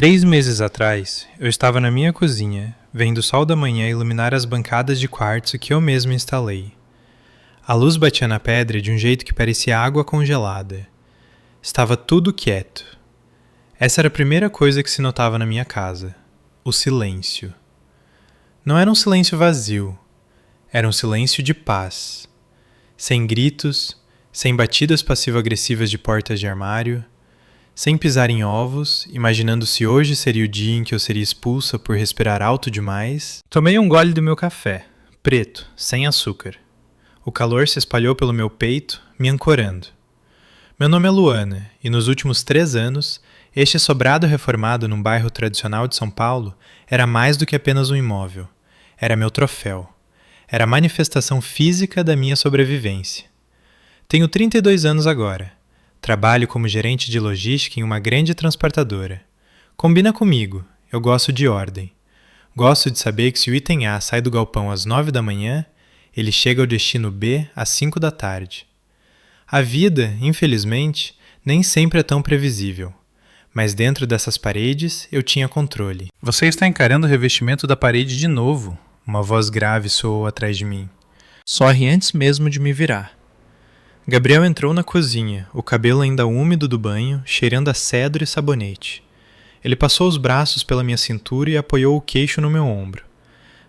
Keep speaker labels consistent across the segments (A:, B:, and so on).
A: 3 meses atrás, eu estava na minha cozinha, vendo o sol da manhã iluminar as bancadas de quartzo que eu mesmo instalei. A luz batia na pedra de um jeito que parecia água congelada. Estava tudo quieto. Essa era a primeira coisa que se notava na minha casa: o silêncio. Não era um silêncio vazio, era um silêncio de paz. Sem gritos, sem batidas passivo-agressivas de portas de armário, sem pisar em ovos, imaginando se hoje seria o dia em que eu seria expulsa por respirar alto demais. Tomei um gole do meu café, preto, sem açúcar. O calor se espalhou pelo meu peito, me ancorando. Meu nome é Luana, e nos últimos 3 anos, este sobrado reformado num bairro tradicional de São Paulo era mais do que apenas um imóvel. Era meu troféu. Era a manifestação física da minha sobrevivência. Tenho 32 anos agora. Trabalho como gerente de logística em uma grande transportadora. Combina comigo, eu gosto de ordem. Gosto de saber que se o item A sai do galpão às 9 da manhã, ele chega ao destino B às 5 da tarde. A vida, infelizmente, nem sempre é tão previsível. Mas dentro dessas paredes eu tinha controle. Você está encarando o revestimento da parede de novo, uma voz grave soou atrás de mim. Sorri antes mesmo de me virar. Gabriel entrou na cozinha, o cabelo ainda úmido do banho, cheirando a cedro e sabonete. Ele passou os braços pela minha cintura e apoiou o queixo no meu ombro.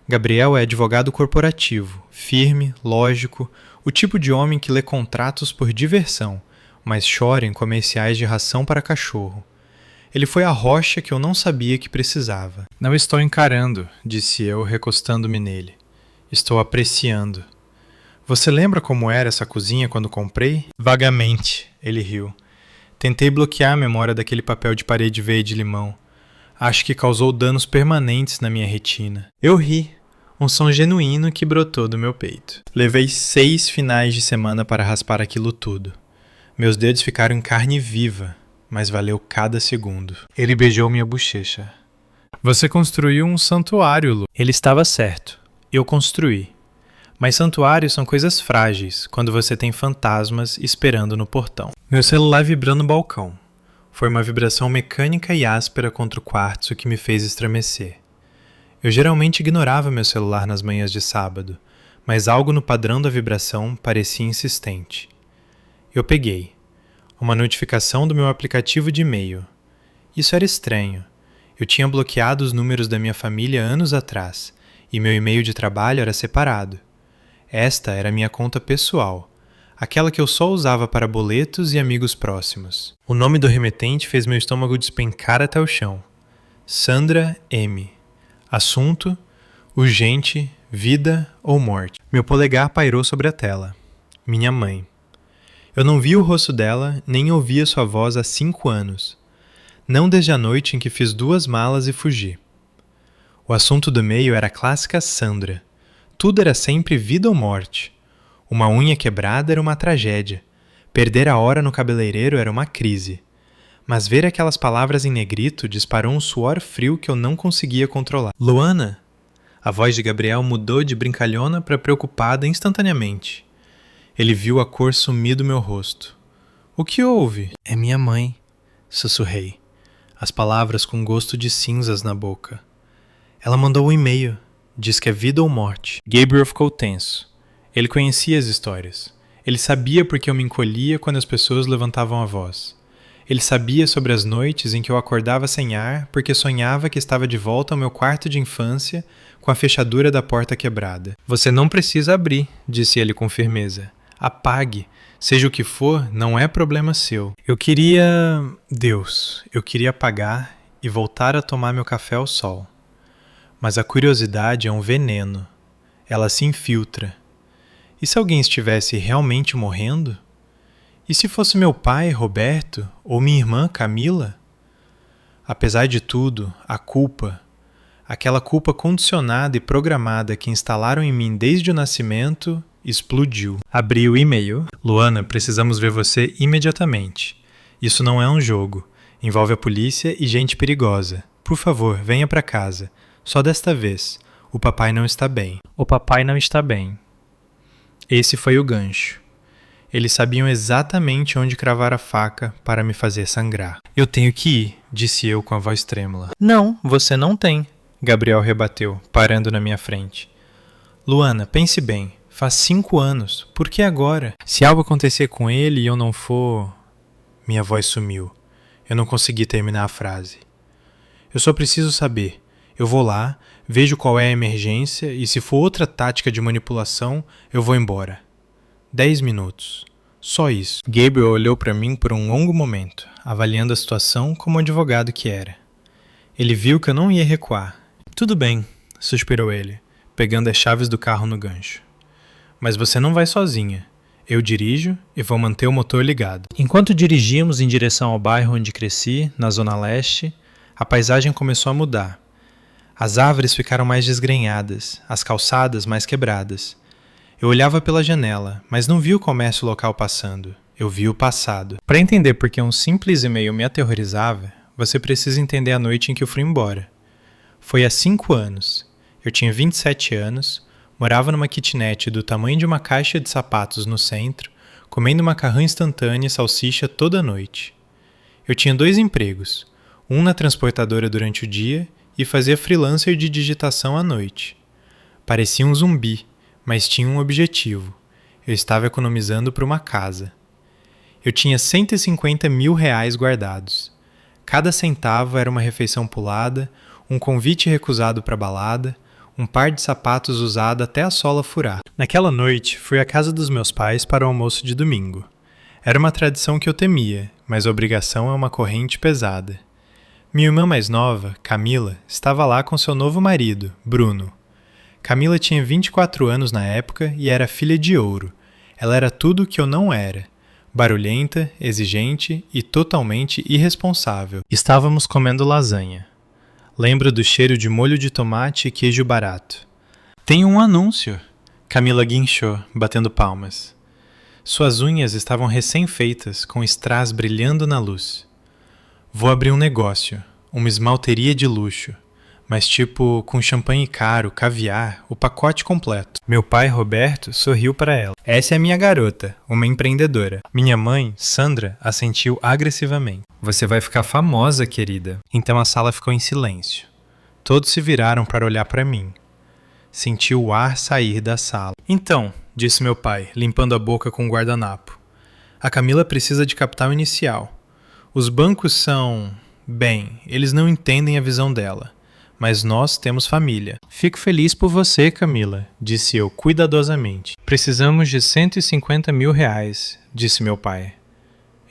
A: Gabriel é advogado corporativo, firme, lógico, o tipo de homem que lê contratos por diversão, mas chora em comerciais de ração para cachorro. Ele foi a rocha que eu não sabia que precisava. Não estou encarando, disse eu, recostando-me nele. Estou apreciando. Você lembra como era essa cozinha quando comprei? Vagamente, ele riu. Tentei bloquear a memória daquele papel de parede verde-limão. Acho que causou danos permanentes na minha retina. Eu ri, um som genuíno que brotou do meu peito. Levei 6 finais de semana para raspar aquilo tudo. Meus dedos ficaram em carne viva, mas valeu cada segundo. Ele beijou minha bochecha. Você construiu um santuário, Lu. Ele estava certo. Eu construí. Mas santuários são coisas frágeis quando você tem fantasmas esperando no portão. Meu celular vibrou no balcão. Foi uma vibração mecânica e áspera contra o quartzo que me fez estremecer. Eu geralmente ignorava meu celular nas manhãs de sábado, mas algo no padrão da vibração parecia insistente. Eu peguei. Uma notificação do meu aplicativo de e-mail. Isso era estranho. Eu tinha bloqueado os números da minha família anos atrás, e meu e-mail de trabalho era separado. Esta era minha conta pessoal, aquela que eu só usava para boletos e amigos próximos. O nome do remetente fez meu estômago despencar até o chão. Sandra M. Assunto: urgente, vida ou morte. Meu polegar pairou sobre a tela. Minha mãe. Eu não vi o rosto dela, nem ouvia sua voz há 5 anos. Não desde a noite em que fiz 2 malas e fugi. O assunto do e-mail era a clássica Sandra. Tudo era sempre vida ou morte. Uma unha quebrada era uma tragédia. Perder a hora no cabeleireiro era uma crise. Mas ver aquelas palavras em negrito disparou um suor frio que eu não conseguia controlar. Luana? A voz de Gabriel mudou de brincalhona para preocupada instantaneamente. Ele viu a cor sumir do meu rosto. O que houve? É minha mãe, sussurrei. As palavras com gosto de cinzas na boca. Ela mandou um e-mail. Diz que é vida ou morte. Gabriel ficou tenso. Ele conhecia as histórias. Ele sabia por que eu me encolhia quando as pessoas levantavam a voz. Ele sabia sobre as noites em que eu acordava sem ar porque sonhava que estava de volta ao meu quarto de infância com a fechadura da porta quebrada. Você não precisa abrir, disse ele com firmeza. Apague. Seja o que for, não é problema seu. Eu queria apagar e voltar a tomar meu café ao sol. Mas a curiosidade é um veneno. Ela se infiltra. E se alguém estivesse realmente morrendo? E se fosse meu pai, Roberto, ou minha irmã, Camila? Apesar de tudo, a culpa, aquela culpa condicionada e programada que instalaram em mim desde o nascimento, explodiu. Abri o e-mail. Luana, precisamos ver você imediatamente. Isso não é um jogo. Envolve a polícia e gente perigosa. Por favor, venha para casa. Só desta vez. O papai não está bem. O papai não está bem. Esse foi o gancho. Eles sabiam exatamente onde cravar a faca para me fazer sangrar. Eu tenho que ir, disse eu com a voz trêmula. Não, você não tem, Gabriel rebateu, parando na minha frente. Luana, pense bem, faz 5 anos, por que agora? Se algo acontecer com ele e eu não for... Minha voz sumiu. Eu não consegui terminar a frase. Eu só preciso saber. Eu vou lá, vejo qual é a emergência e se for outra tática de manipulação, eu vou embora. 10 minutos. Só isso. Gabriel olhou para mim por um longo momento, avaliando a situação como advogado que era. Ele viu que eu não ia recuar. Tudo bem, suspirou ele, pegando as chaves do carro no gancho. Mas você não vai sozinha. Eu dirijo e vou manter o motor ligado. Enquanto dirigíamos em direção ao bairro onde cresci, na Zona Leste, a paisagem começou a mudar. As árvores ficaram mais desgrenhadas, as calçadas mais quebradas. Eu olhava pela janela, mas não vi o comércio local passando. Eu vi o passado. Para entender por que um simples e-mail me aterrorizava, você precisa entender a noite em que eu fui embora. Foi há 5 anos. Eu tinha 27 anos, morava numa kitnet do tamanho de uma caixa de sapatos no centro, comendo macarrão instantâneo e salsicha toda noite. Eu tinha 2 empregos, um na transportadora durante o dia e fazia freelancer de digitação à noite. Parecia um zumbi, mas tinha um objetivo. Eu estava economizando para uma casa. Eu tinha R$150 mil guardados. Cada centavo era uma refeição pulada, um convite recusado para balada, um par de sapatos usado até a sola furar. Naquela noite, fui à casa dos meus pais para o almoço de domingo. Era uma tradição que eu temia, mas a obrigação é uma corrente pesada. Minha irmã mais nova, Camila, estava lá com seu novo marido, Bruno. Camila tinha 24 anos na época e era filha de ouro. Ela era tudo o que eu não era. Barulhenta, exigente e totalmente irresponsável. Estávamos comendo lasanha. Lembro do cheiro de molho de tomate e queijo barato. Tem um anúncio, Camila guinchou, batendo palmas. Suas unhas estavam recém-feitas, com strass brilhando na luz. Vou abrir um negócio, uma esmalteria de luxo, mas tipo com champanhe caro, caviar, o pacote completo. Meu pai, Roberto, sorriu para ela. Essa é a minha garota, uma empreendedora. Minha mãe, Sandra, assentiu agressivamente. Você vai ficar famosa, querida. Então a sala ficou em silêncio. Todos se viraram para olhar para mim. Senti o ar sair da sala. Então, disse meu pai, limpando a boca com um guardanapo. A Camila precisa de capital inicial. Os bancos são... Bem, eles não entendem a visão dela. Mas nós temos família. Fico feliz por você, Camila, disse eu cuidadosamente. Precisamos de R$150 mil, disse meu pai.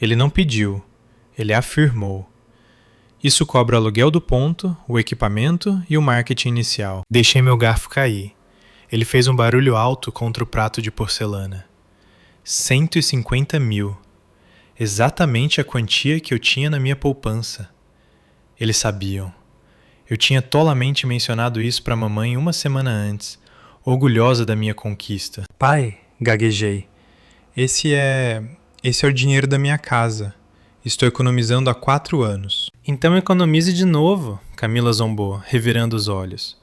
A: Ele não pediu, ele afirmou. Isso cobre o aluguel do ponto, o equipamento e o marketing inicial. Deixei meu garfo cair. Ele fez um barulho alto contra o prato de porcelana. 150 mil. Exatamente a quantia que eu tinha na minha poupança. Eles sabiam. Eu tinha tolamente mencionado isso para a mamãe 1 semana antes, orgulhosa da minha conquista. Pai, gaguejei, esse é o dinheiro da minha casa. Estou economizando há 4 anos. Então economize de novo, Camila zombou, revirando os olhos.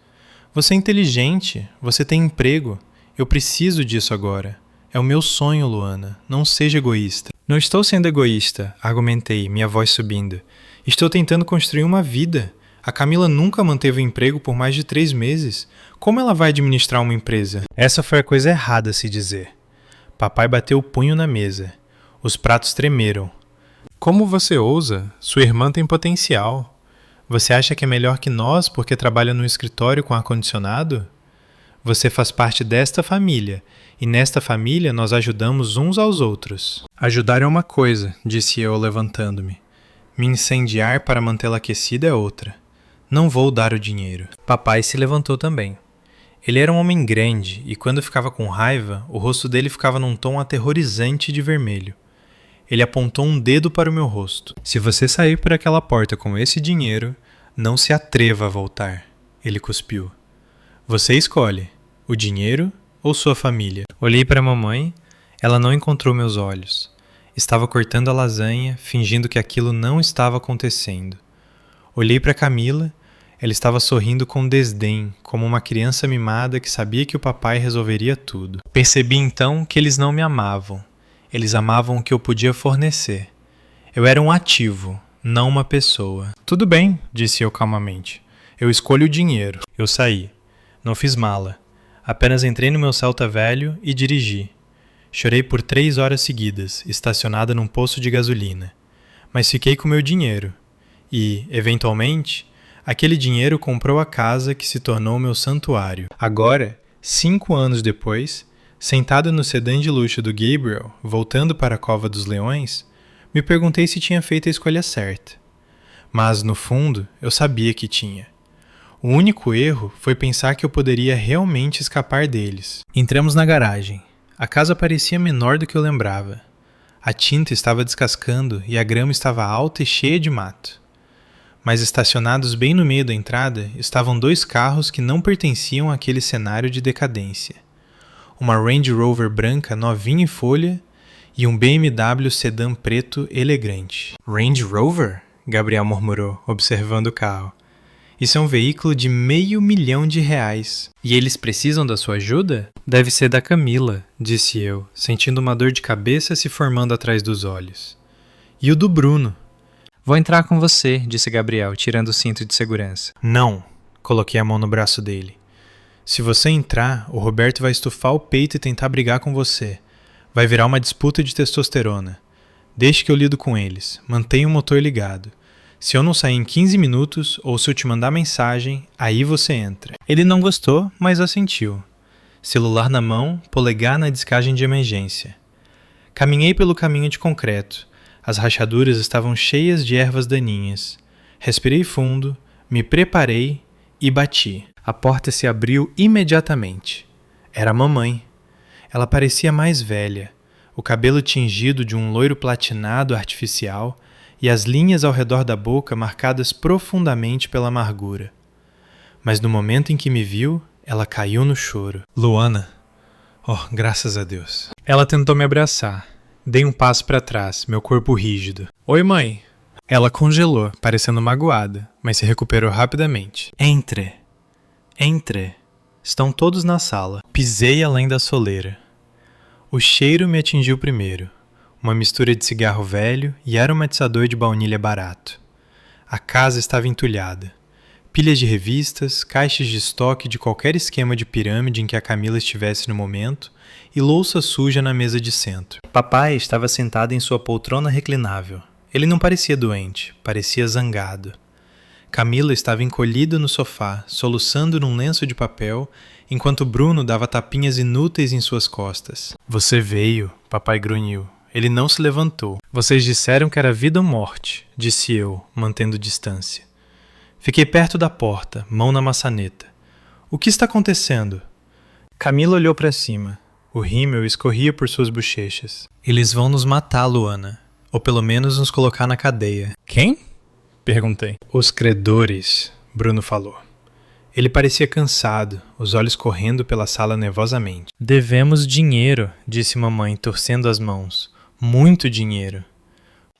A: Você é inteligente, você tem emprego. Eu preciso disso agora. É o meu sonho, Luana. Não seja egoísta. Não estou sendo egoísta, argumentei, minha voz subindo. Estou tentando construir uma vida. A Camila nunca manteve o emprego por mais de 3 meses. Como ela vai administrar uma empresa? Essa foi a coisa errada a se dizer. Papai bateu o punho na mesa. Os pratos tremeram. Como você ousa? Sua irmã tem potencial. Você acha que é melhor que nós porque trabalha no escritório com ar-condicionado? Você faz parte desta família, e nesta família nós ajudamos uns aos outros. Ajudar é uma coisa, disse eu levantando-me. Me incendiar para mantê-la aquecida é outra. Não vou dar o dinheiro. Papai se levantou também. Ele era um homem grande e quando ficava com raiva, o rosto dele ficava num tom aterrorizante de vermelho. Ele apontou um dedo para o meu rosto. Se você sair por aquela porta com esse dinheiro, não se atreva a voltar. Ele cuspiu. Você escolhe, o dinheiro ou sua família? Olhei para a mamãe, ela não encontrou meus olhos. Estava cortando a lasanha, fingindo que aquilo não estava acontecendo. Olhei para Camila, ela estava sorrindo com desdém, como uma criança mimada que sabia que o papai resolveria tudo. Percebi então que eles não me amavam. Eles amavam o que eu podia fornecer. Eu era um ativo, não uma pessoa. Tudo bem, disse eu calmamente. Eu escolho o dinheiro. Eu saí. Não fiz mala. Apenas entrei no meu Celta velho e dirigi. Chorei por 3 horas seguidas, estacionada num posto de gasolina. Mas fiquei com meu dinheiro. E, eventualmente, aquele dinheiro comprou a casa que se tornou meu santuário. Agora, 5 anos depois, sentado no sedã de luxo do Gabriel, voltando para a Cova dos Leões, me perguntei se tinha feito a escolha certa. Mas, no fundo, eu sabia que tinha. O único erro foi pensar que eu poderia realmente escapar deles. Entramos na garagem. A casa parecia menor do que eu lembrava. A tinta estava descascando e a grama estava alta e cheia de mato. Mas estacionados bem no meio da entrada estavam 2 carros que não pertenciam àquele cenário de decadência. Uma Range Rover branca novinha em folha e um BMW sedã preto elegante. Range Rover? Gabriel murmurou, observando o carro. Isso é um veículo de R$500 mil. E eles precisam da sua ajuda? Deve ser da Camila, disse eu, sentindo uma dor de cabeça se formando atrás dos olhos. E o do Bruno? Vou entrar com você, disse Gabriel, tirando o cinto de segurança. Não, coloquei a mão no braço dele. Se você entrar, o Roberto vai estufar o peito e tentar brigar com você. Vai virar uma disputa de testosterona. Deixe que eu lido com eles. Mantenha o motor ligado. Se eu não sair em 15 minutos, ou se eu te mandar mensagem, aí você entra. Ele não gostou, mas assentiu. Celular na mão, polegar na descagem de emergência. Caminhei pelo caminho de concreto. As rachaduras estavam cheias de ervas daninhas. Respirei fundo, me preparei e bati. A porta se abriu imediatamente. Era a mamãe. Ela parecia mais velha. O cabelo tingido de um loiro platinado artificial e as linhas ao redor da boca marcadas profundamente pela amargura. Mas no momento em que me viu, ela caiu no choro. Luana. Oh, graças a Deus. Ela tentou me abraçar. Dei um passo para trás, meu corpo rígido. Oi, mãe. Ela congelou, parecendo magoada, mas se recuperou rapidamente. Entre. Entre. Estão todos na sala. Pisei além da soleira. O cheiro me atingiu primeiro. Uma mistura de cigarro velho e aromatizador de baunilha barato. A casa estava entulhada. Pilhas de revistas, caixas de estoque de qualquer esquema de pirâmide em que a Camila estivesse no momento e louça suja na mesa de centro. Papai estava sentado em sua poltrona reclinável. Ele não parecia doente, parecia zangado. Camila estava encolhida no sofá, soluçando num lenço de papel, enquanto Bruno dava tapinhas inúteis em suas costas. Você veio, papai grunhiu. Ele não se levantou. Vocês disseram que era vida ou morte, disse eu, mantendo distância. Fiquei perto da porta, mão na maçaneta. O que está acontecendo? Camila olhou para cima. O rímel escorria por suas bochechas. Eles vão nos matar, Luana. Ou pelo menos nos colocar na cadeia. Quem? Perguntei. Os credores, Bruno falou. Ele parecia cansado, os olhos correndo pela sala nervosamente. Devemos dinheiro, disse mamãe, torcendo as mãos. Muito dinheiro.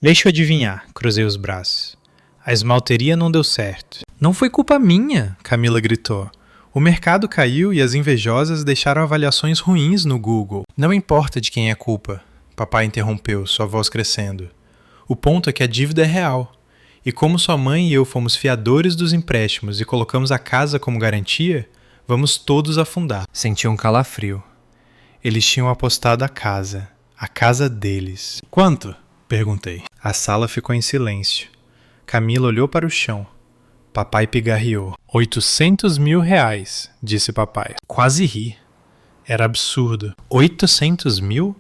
A: Deixa eu adivinhar, cruzei os braços. A esmalteria não deu certo. Não foi culpa minha, Camila gritou. O mercado caiu e as invejosas deixaram avaliações ruins no Google. Não importa de quem é culpa, papai interrompeu, sua voz crescendo. O ponto é que a dívida é real. E como sua mãe e eu fomos fiadores dos empréstimos e colocamos a casa como garantia, vamos todos afundar. Senti um calafrio. Eles tinham apostado a casa deles. Quanto? Perguntei. A sala ficou em silêncio. Camila olhou para o chão. Papai pigarreou. 800 mil reais, disse papai. Quase ri. Era absurdo. 800 mil?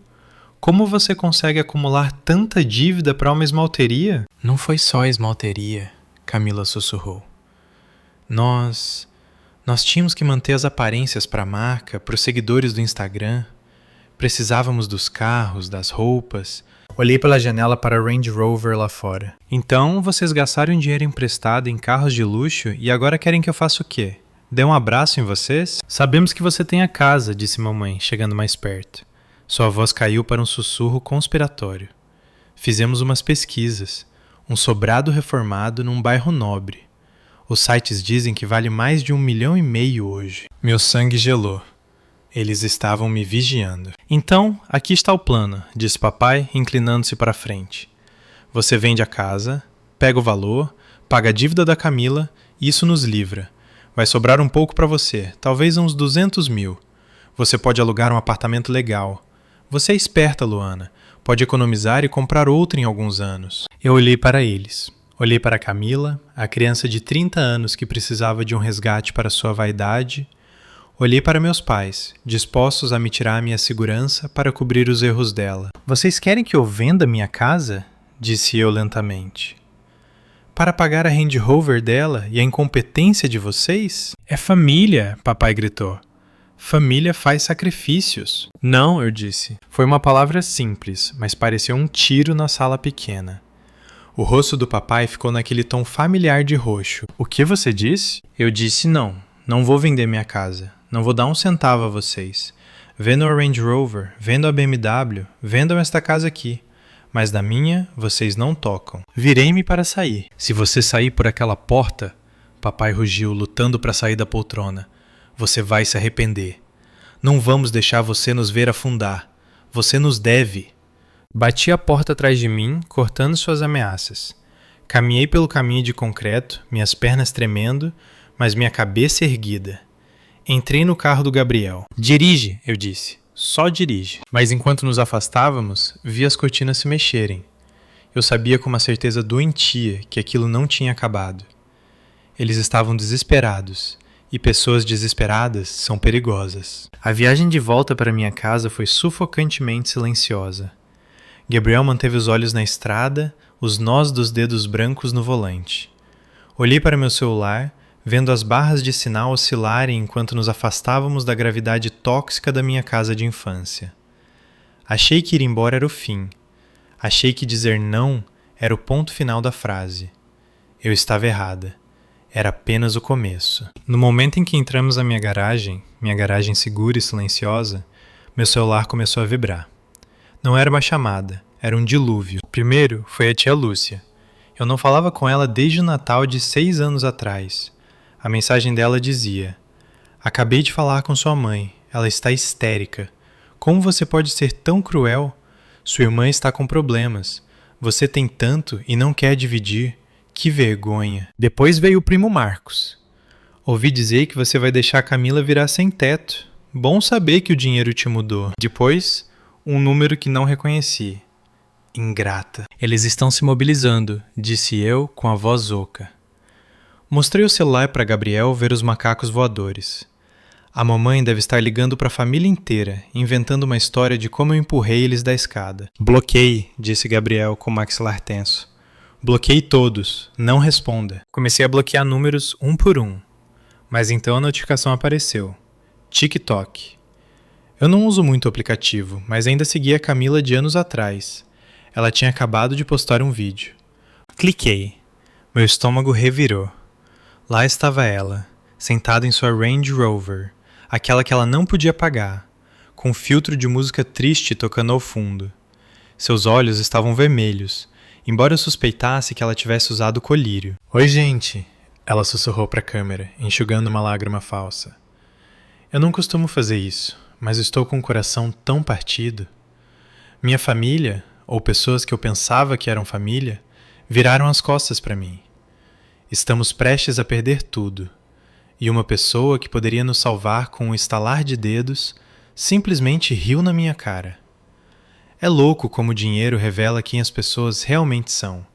A: Como você consegue acumular tanta dívida para uma esmalteria? Não foi só a esmalteria, Camila sussurrou. Nós tínhamos que manter as aparências para a marca, para os seguidores do Instagram. Precisávamos dos carros, das roupas. Olhei pela janela para a Range Rover lá fora. Então, vocês gastaram dinheiro emprestado em carros de luxo e agora querem que eu faça o quê? Dê um abraço em vocês? Sabemos que você tem a casa, disse mamãe, chegando mais perto. Sua voz caiu para um sussurro conspiratório. Fizemos umas pesquisas. Um sobrado reformado num bairro nobre. Os sites dizem que vale mais de 1,5 milhão hoje. Meu sangue gelou. Eles estavam me vigiando. Então, aqui está o plano, disse papai, inclinando-se para a frente. Você vende a casa, pega o valor, paga a dívida da Camila e isso nos livra. Vai sobrar um pouco para você, talvez uns 200 mil. Você pode alugar um apartamento legal. Você é esperta, Luana. Pode economizar e comprar outro em alguns anos. Eu olhei para eles. Olhei para Camila, a criança de 30 anos que precisava de um resgate para sua vaidade. Olhei para meus pais, dispostos a me tirar minha segurança para cobrir os erros dela. Vocês querem que eu venda minha casa? Disse eu lentamente. Para pagar a Range Rover dela e a incompetência de vocês? É família, papai gritou. Família faz sacrifícios. Não, eu disse. Foi uma palavra simples, mas pareceu um tiro na sala pequena. O rosto do papai ficou naquele tom familiar de roxo. O que você disse? Eu disse não. Não vou vender minha casa. Não vou dar um centavo a vocês. Vendam a Range Rover, vendam a BMW, vendam esta casa aqui. Mas da minha, vocês não tocam. Virei-me para sair. Se você sair por aquela porta, papai rugiu, lutando para sair da poltrona, você vai se arrepender. Não vamos deixar você nos ver afundar. Você nos deve. Bati a porta atrás de mim, cortando suas ameaças. Caminhei pelo caminho de concreto, minhas pernas tremendo, mas minha cabeça erguida. Entrei no carro do Gabriel. Dirige, eu disse. Só dirige. Mas enquanto nos afastávamos, vi as cortinas se mexerem. Eu sabia com uma certeza doentia que aquilo não tinha acabado. Eles estavam desesperados, e pessoas desesperadas são perigosas. A viagem de volta para minha casa foi sufocantemente silenciosa. Gabriel manteve os olhos na estrada, os nós dos dedos brancos no volante. Olhei para meu celular, vendo as barras de sinal oscilarem enquanto nos afastávamos da gravidade tóxica da minha casa de infância. Achei que ir embora era o fim. Achei que dizer não era o ponto final da frase. Eu estava errada. Era apenas o começo. No momento em que entramos na minha garagem segura e silenciosa, meu celular começou a vibrar. Não era uma chamada, era um dilúvio. Primeiro foi a tia Lúcia. Eu não falava com ela desde o Natal de 6 anos atrás. A mensagem dela dizia: acabei de falar com sua mãe, ela está histérica. Como você pode ser tão cruel? Sua irmã está com problemas. Você tem tanto e não quer dividir. Que vergonha. Depois veio o primo Marcos. Ouvi dizer que você vai deixar a Camila virar sem teto. Bom saber que o dinheiro te mudou. Depois, um número que não reconheci. Ingrata. Eles estão se mobilizando, disse eu com a voz oca. Mostrei o celular para Gabriel ver os macacos voadores. A mamãe deve estar ligando para a família inteira, inventando uma história de como eu empurrei eles da escada. Bloqueie, disse Gabriel com o maxilar tenso. Bloqueie todos, não responda. Comecei a bloquear números um por um. Mas então a notificação apareceu. TikTok. Eu não uso muito o aplicativo, mas ainda seguia a Camila de anos atrás. Ela tinha acabado de postar um vídeo. Cliquei. Meu estômago revirou. Lá estava ela, sentada em sua Range Rover, aquela que ela não podia pagar, com um filtro de música triste tocando ao fundo. Seus olhos estavam vermelhos, embora eu suspeitasse que ela tivesse usado colírio. Oi, gente, ela sussurrou para a câmera, enxugando uma lágrima falsa. Eu não costumo fazer isso, mas estou com o coração tão partido. Minha família, ou pessoas que eu pensava que eram família, viraram as costas para mim. Estamos prestes a perder tudo, e uma pessoa que poderia nos salvar com um estalar de dedos simplesmente riu na minha cara. É louco como o dinheiro revela quem as pessoas realmente são.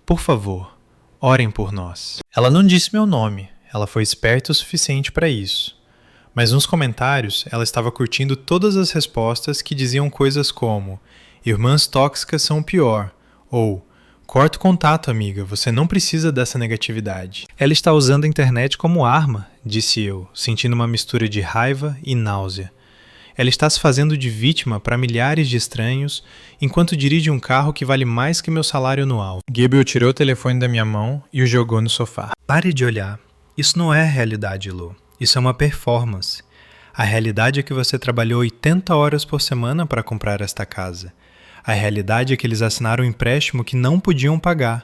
A: Por favor, orem por nós. Ela não disse meu nome, ela foi esperta o suficiente para isso. Mas nos comentários ela estava curtindo todas as respostas que diziam coisas como: irmãs tóxicas são o pior, ou corta o contato, amiga, você não precisa dessa negatividade. Ela está usando a internet como arma, disse eu, sentindo uma mistura de raiva e náusea. Ela está se fazendo de vítima para milhares de estranhos, enquanto dirige um carro que vale mais que meu salário anual. Gabriel tirou o telefone da minha mão e o jogou no sofá. Pare de olhar. Isso não é realidade, Lu. Isso é uma performance. A realidade é que você trabalhou 80 horas por semana para comprar esta casa. A realidade é que eles assinaram um empréstimo que não podiam pagar.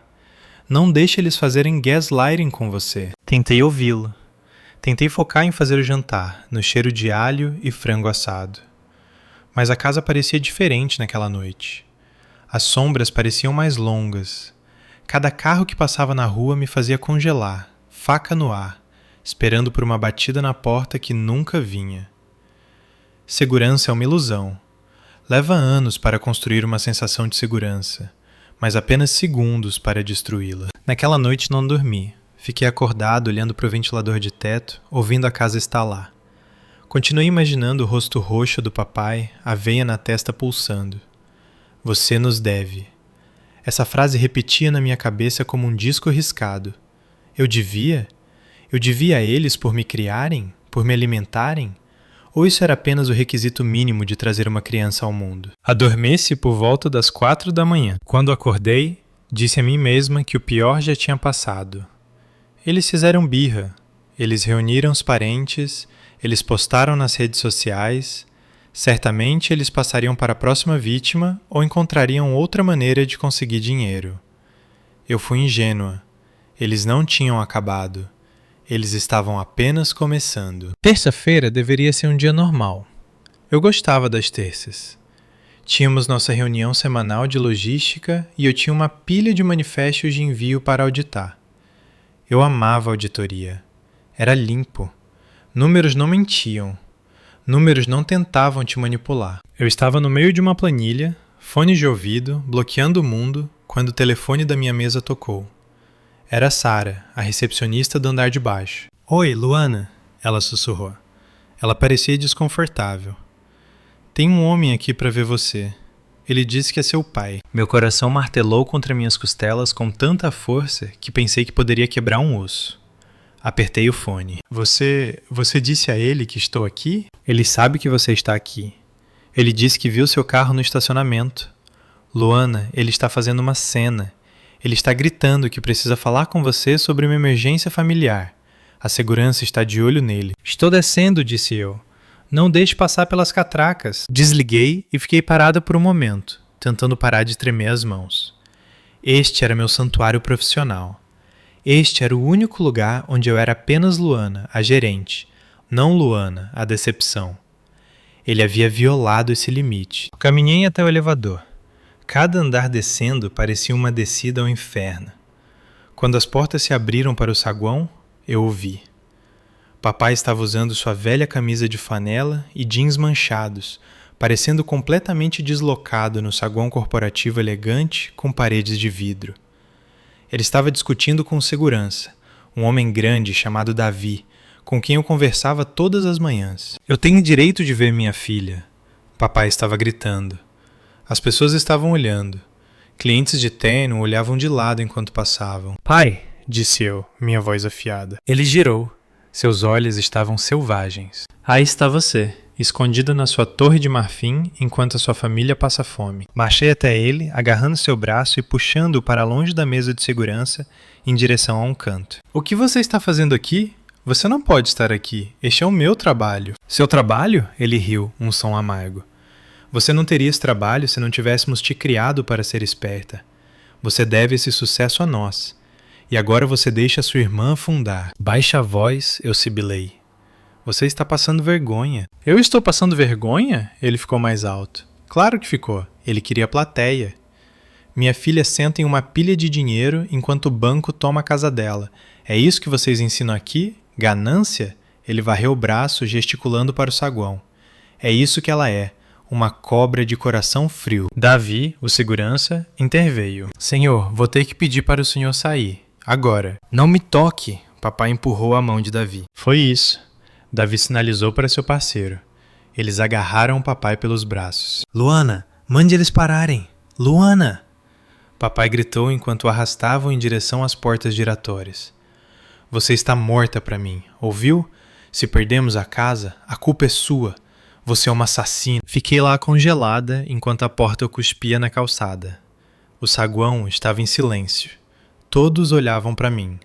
A: Não deixe eles fazerem gaslighting com você. Tentei ouvi-lo. Tentei focar em fazer o jantar, no cheiro de alho e frango assado. Mas a casa parecia diferente naquela noite. As sombras pareciam mais longas. Cada carro que passava na rua me fazia congelar, faca no ar, esperando por uma batida na porta que nunca vinha. Segurança é uma ilusão. Leva anos para construir uma sensação de segurança, mas apenas segundos para destruí-la. Naquela noite não dormi. Fiquei acordado olhando para o ventilador de teto, ouvindo a casa estalar. Continuei imaginando o rosto roxo do papai, a veia na testa pulsando. Você nos deve. Essa frase repetia na minha cabeça como um disco riscado. Eu devia? Eu devia a eles por me criarem? Por me alimentarem? Ou isso era apenas o requisito mínimo de trazer uma criança ao mundo? Adormeci por volta das 4 da manhã. Quando acordei, disse a mim mesma que o pior já tinha passado. Eles fizeram birra. Eles reuniram os parentes, eles postaram nas redes sociais. Certamente eles passariam para a próxima vítima ou encontrariam outra maneira de conseguir dinheiro. Eu fui ingênua. Eles não tinham acabado. Eles estavam apenas começando. Terça-feira deveria ser um dia normal. Eu gostava das terças. Tínhamos nossa reunião semanal de logística e eu tinha uma pilha de manifestos de envio para auditar. Eu amava a auditoria. Era limpo. Números não mentiam. Números não tentavam te manipular. Eu estava no meio de uma planilha, fone de ouvido, bloqueando o mundo, quando o telefone da minha mesa tocou. Era Sarah, a recepcionista do andar de baixo. Oi, Luana, ela sussurrou. Ela parecia desconfortável. Tem um homem aqui para ver você. Ele disse que é seu pai. Meu coração martelou contra minhas costelas com tanta força que pensei que poderia quebrar um osso. Apertei o fone. Você disse a ele que estou aqui? Ele sabe que você está aqui. Ele disse que viu seu carro no estacionamento. Luana, ele está fazendo uma cena. Ele está gritando que precisa falar com você sobre uma emergência familiar. A segurança está de olho nele. Estou descendo, disse eu. Não deixe passar pelas catracas. Desliguei e fiquei parada por um momento, tentando parar de tremer as mãos. Este era meu santuário profissional. Este era o único lugar onde eu era apenas Luana, a gerente, não Luana, a decepção. Ele havia violado esse limite. Caminhei até o elevador. Cada andar descendo parecia uma descida ao inferno. Quando as portas se abriram para o saguão, eu o vi. Papai estava usando sua velha camisa de flanela e jeans manchados, parecendo completamente deslocado no saguão corporativo elegante com paredes de vidro. Ele estava discutindo com o segurança, um homem grande chamado Davi, com quem eu conversava todas as manhãs. Eu tenho direito de ver minha filha. Papai estava gritando. As pessoas estavam olhando. Clientes de terno olhavam de lado enquanto passavam. Pai, disse eu, minha voz afiada. Ele girou. Seus olhos estavam selvagens. Aí está você, escondido na sua torre de marfim enquanto a sua família passa fome. Marchei até ele, agarrando seu braço e puxando-o para longe da mesa de segurança, em direção a um canto. O que você está fazendo aqui? Você não pode estar aqui. Este é o meu trabalho. Seu trabalho? Ele riu, um som amargo. Você não teria esse trabalho se não tivéssemos te criado para ser esperta. Você deve esse sucesso a nós. E agora você deixa sua irmã afundar. Baixa a voz, eu sibilei. Você está passando vergonha. Eu estou passando vergonha? Ele ficou mais alto. Claro que ficou. Ele queria plateia. Minha filha senta em uma pilha de dinheiro enquanto o banco toma a casa dela. É isso que vocês ensinam aqui? Ganância? Ele varreu o braço, gesticulando para o saguão. É isso que ela é. Uma cobra de coração frio. Davi, o segurança, interveio. Senhor, vou ter que pedir para o senhor sair. Agora. Não me toque. Papai empurrou a mão de Davi. Foi isso. Davi sinalizou para seu parceiro. Eles agarraram o papai pelos braços. Luana, mande eles pararem. Luana! Papai gritou enquanto o arrastavam em direção às portas giratórias. Você está morta para mim, ouviu? Se perdemos a casa, a culpa é sua. Você é uma assassina. Fiquei lá congelada enquanto a porta cuspia na calçada. O saguão estava em silêncio. Todos olhavam para mim.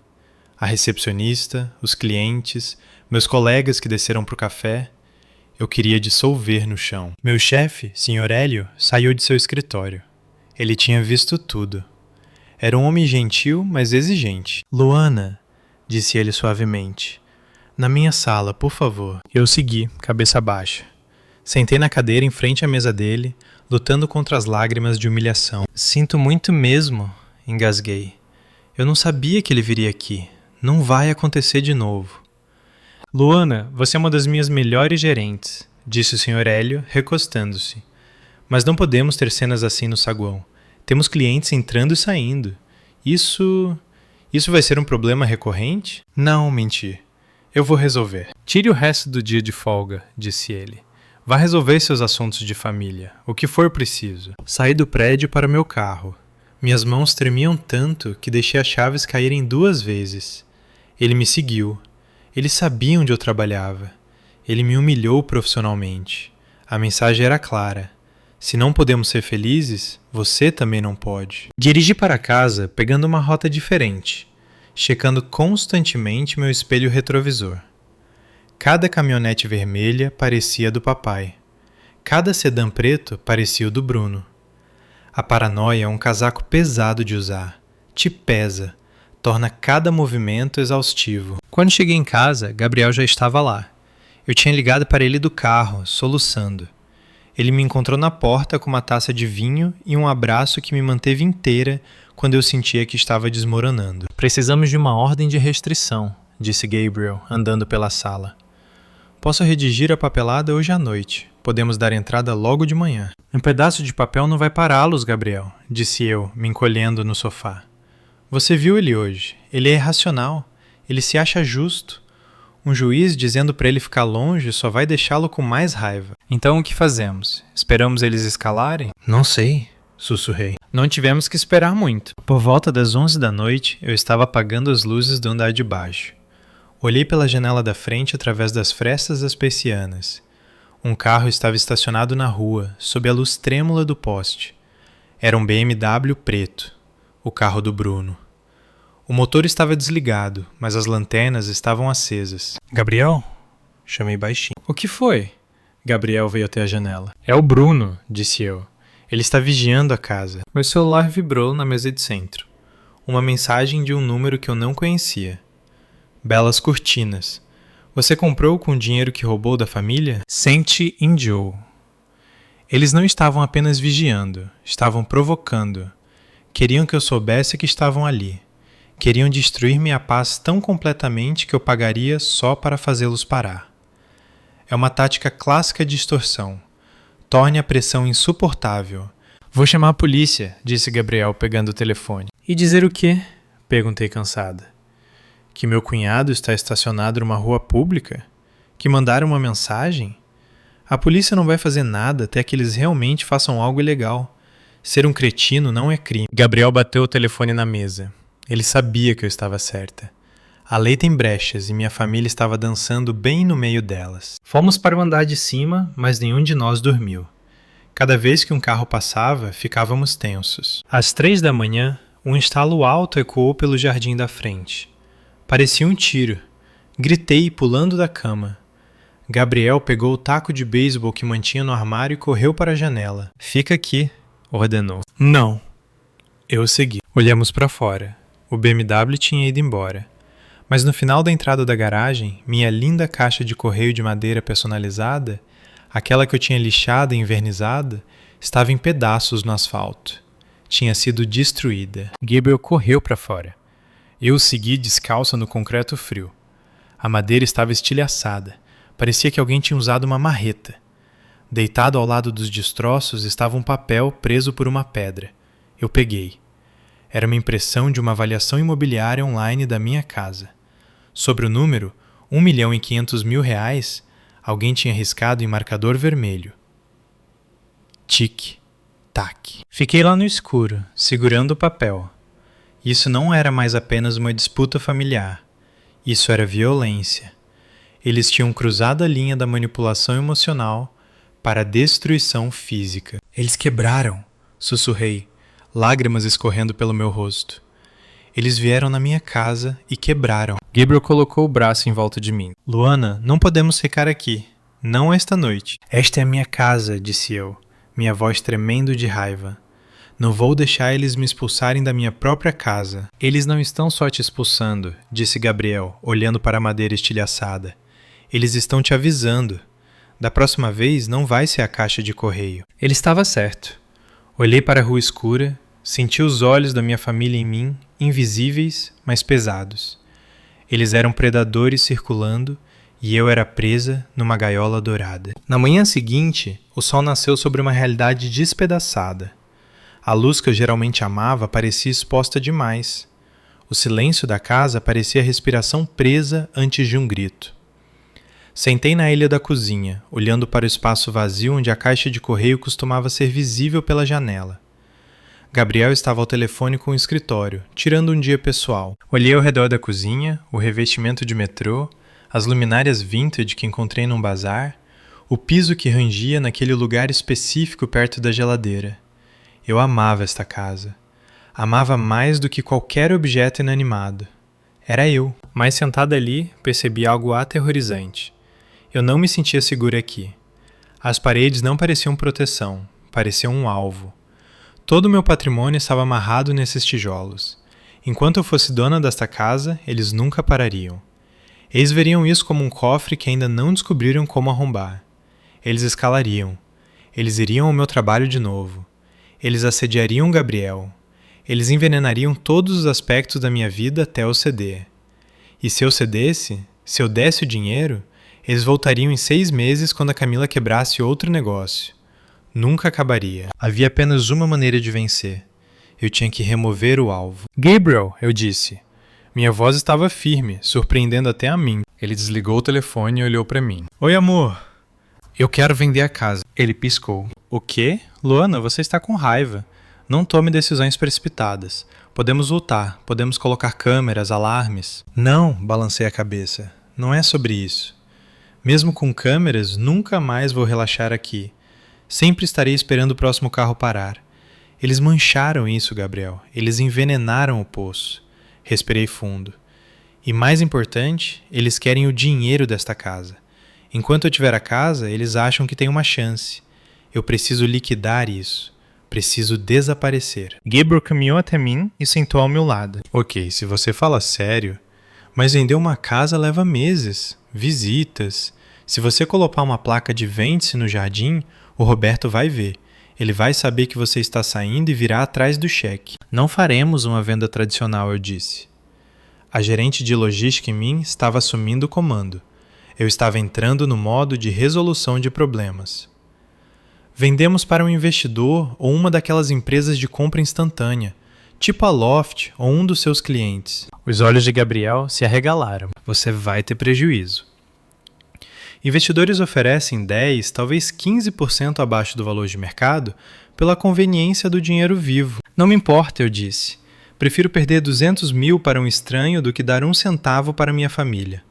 A: A recepcionista, os clientes, meus colegas que desceram para o café. Eu queria dissolver no chão. Meu chefe, Sr. Hélio, saiu de seu escritório. Ele tinha visto tudo. Era um homem gentil, mas exigente. Luana, disse ele suavemente. Na minha sala, por favor. Eu segui, cabeça baixa. Sentei na cadeira em frente à mesa dele, lutando contra as lágrimas de humilhação. Sinto muito mesmo, engasguei. Eu não sabia que ele viria aqui. Não vai acontecer de novo. Luana, você é uma das minhas melhores gerentes, disse o Sr. Hélio, recostando-se. Mas não podemos ter cenas assim no saguão. Temos clientes entrando e saindo. Isso vai ser um problema recorrente? Não, menti. Eu vou resolver. Tire o resto do dia de folga, disse ele. Vá resolver seus assuntos de família, o que for preciso. Saí do prédio para meu carro. Minhas mãos tremiam tanto que deixei as chaves caírem 2 vezes. Ele me seguiu. Ele sabia onde eu trabalhava. Ele me humilhou profissionalmente. A mensagem era clara. Se não podemos ser felizes, você também não pode. Dirigi para casa pegando uma rota diferente, checando constantemente meu espelho retrovisor. Cada caminhonete vermelha parecia do papai. Cada sedã preto parecia o do Bruno. A paranoia é um casaco pesado de usar. Te pesa. Torna cada movimento exaustivo. Quando cheguei em casa, Gabriel já estava lá. Eu tinha ligado para ele do carro, soluçando. Ele me encontrou na porta com uma taça de vinho e um abraço que me manteve inteira quando eu sentia que estava desmoronando. Precisamos de uma ordem de restrição, disse Gabriel, andando pela sala. Posso redigir a papelada hoje à noite. Podemos dar entrada logo de manhã. Um pedaço de papel não vai pará-los, Gabriel, disse eu, me encolhendo no sofá. Você viu ele hoje. Ele é irracional. Ele se acha justo. Um juiz dizendo para ele ficar longe só vai deixá-lo com mais raiva. Então o que fazemos? Esperamos eles escalarem? Não sei, sussurrei. Não tivemos que esperar muito. Por volta das 11 da noite, eu estava apagando as luzes do andar de baixo. Olhei pela janela da frente através das frestas das persianas. Um carro estava estacionado na rua, sob a luz trêmula do poste. Era um BMW preto, o carro do Bruno. O motor estava desligado, mas as lanternas estavam acesas. Gabriel? Chamei baixinho. O que foi? Gabriel veio até a janela. É o Bruno, disse eu. Ele está vigiando a casa. Meu celular vibrou na mesa de centro. Uma mensagem de um número que eu não conhecia. Belas cortinas. Você comprou com o dinheiro que roubou da família? Sente in Joe. Eles não estavam apenas vigiando, estavam provocando. Queriam que eu soubesse que estavam ali. Queriam destruir minha paz tão completamente que eu pagaria só para fazê-los parar. É uma tática clássica de extorsão. Torne a pressão insuportável. Vou chamar a polícia, disse Gabriel pegando o telefone. E dizer o quê? Perguntei cansada. Que meu cunhado está estacionado numa rua pública? Que mandaram uma mensagem? A polícia não vai fazer nada até que eles realmente façam algo ilegal. Ser um cretino não é crime. Gabriel bateu o telefone na mesa. Ele sabia que eu estava certa. A lei tem brechas e minha família estava dançando bem no meio delas. Fomos para o andar de cima, mas nenhum de nós dormiu. Cada vez que um carro passava, ficávamos tensos. Às 3 da manhã, um estalo alto ecoou pelo jardim da frente. Parecia um tiro. Gritei, pulando da cama. Gabriel pegou o taco de beisebol que mantinha no armário e correu para a janela. Fica aqui, ordenou. Não. Eu segui. Olhamos para fora. O BMW tinha ido embora. Mas no final da entrada da garagem, minha linda caixa de correio de madeira personalizada, aquela que eu tinha lixada e envernizada, estava em pedaços no asfalto. Tinha sido destruída. Gabriel correu para fora. Eu o segui descalça no concreto frio. A madeira estava estilhaçada. Parecia que alguém tinha usado uma marreta. Deitado ao lado dos destroços estava um papel preso por uma pedra. Eu peguei. Era uma impressão de uma avaliação imobiliária online da minha casa. Sobre o número, R$1.500.000, alguém tinha riscado em marcador vermelho. Tic, tac. Fiquei lá no escuro, segurando o papel. Isso não era mais apenas uma disputa familiar. Isso era violência. Eles tinham cruzado a linha da manipulação emocional para a destruição física. Eles quebraram, sussurrei, lágrimas escorrendo pelo meu rosto. Eles vieram na minha casa e quebraram. Gabriel colocou o braço em volta de mim. Luana, não podemos ficar aqui. Não esta noite. Esta é a minha casa, disse eu, minha voz tremendo de raiva. Não vou deixar eles me expulsarem da minha própria casa. Eles não estão só te expulsando, disse Gabriel, olhando para a madeira estilhaçada. Eles estão te avisando. Da próxima vez não vai ser a caixa de correio. Ele estava certo. Olhei para a rua escura, senti os olhos da minha família em mim, invisíveis, mas pesados. Eles eram predadores circulando e eu era presa numa gaiola dourada. Na manhã seguinte, o sol nasceu sobre uma realidade despedaçada. A luz que eu geralmente amava parecia exposta demais. O silêncio da casa parecia a respiração presa antes de um grito. Sentei na ilha da cozinha, olhando para o espaço vazio onde a caixa de correio costumava ser visível pela janela. Gabriel estava ao telefone com o escritório, tirando um dia pessoal. Olhei ao redor da cozinha, o revestimento de metrô, as luminárias vintage que encontrei num bazar, o piso que rangia naquele lugar específico perto da geladeira. Eu amava esta casa. Amava mais do que qualquer objeto inanimado. Era eu. Mas sentada ali, percebi algo aterrorizante. Eu não me sentia segura aqui. As paredes não pareciam proteção, pareciam um alvo. Todo o meu patrimônio estava amarrado nesses tijolos. Enquanto eu fosse dona desta casa, eles nunca parariam. Eles veriam isso como um cofre que ainda não descobriram como arrombar. Eles escalariam. Eles iriam ao meu trabalho de novo. Eles assediariam Gabriel. Eles envenenariam todos os aspectos da minha vida até eu ceder. E se eu cedesse, se eu desse o dinheiro, eles voltariam em 6 meses quando a Camila quebrasse outro negócio. Nunca acabaria. Havia apenas uma maneira de vencer. Eu tinha que remover o alvo. Gabriel, eu disse. Minha voz estava firme, surpreendendo até a mim. Ele desligou o telefone e olhou para mim. Oi, amor. Eu quero vender a casa. Ele piscou. O quê? Luana, você está com raiva. Não tome decisões precipitadas. Podemos lutar, podemos colocar câmeras, alarmes. Não, balancei a cabeça. Não é sobre isso. Mesmo com câmeras, nunca mais vou relaxar aqui. Sempre estarei esperando o próximo carro parar. Eles mancharam isso, Gabriel. Eles envenenaram o poço. Respirei fundo. E mais importante, eles querem o dinheiro desta casa. Enquanto eu tiver a casa, eles acham que tem uma chance. Eu preciso liquidar isso. Preciso desaparecer. Gabriel caminhou até mim e sentou ao meu lado. Ok, se você fala sério, mas vender uma casa leva meses, visitas. Se você colocar uma placa de vende-se no jardim, o Roberto vai ver. Ele vai saber que você está saindo e virá atrás do cheque. Não faremos uma venda tradicional, eu disse. A gerente de logística em mim estava assumindo o comando. Eu estava entrando no modo de resolução de problemas. Vendemos para um investidor ou uma daquelas empresas de compra instantânea, tipo a Loft ou um dos seus clientes. Os olhos de Gabriel se arregalaram. Você vai ter prejuízo. Investidores oferecem 10, talvez 15% abaixo do valor de mercado pela conveniência do dinheiro vivo. Não me importa, eu disse. Prefiro perder 200 mil para um estranho do que dar 1 centavo para minha família.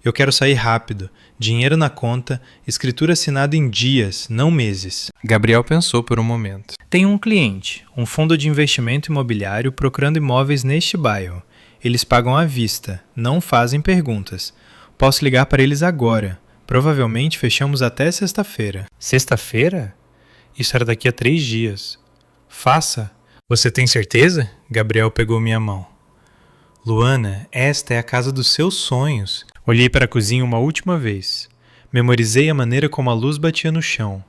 A: Eu quero sair rápido, dinheiro na conta, escritura assinada em dias, não meses. Gabriel pensou por um momento. Tenho um cliente, um fundo de investimento imobiliário procurando imóveis neste bairro. Eles pagam à vista, não fazem perguntas. Posso ligar para eles agora. Provavelmente fechamos até sexta-feira. Sexta-feira? Isso era daqui a 3 dias. Faça. Você tem certeza? Gabriel pegou minha mão. Luana, esta é a casa dos seus sonhos. Olhei para a cozinha uma última vez. Memorizei a maneira como a luz batia no chão.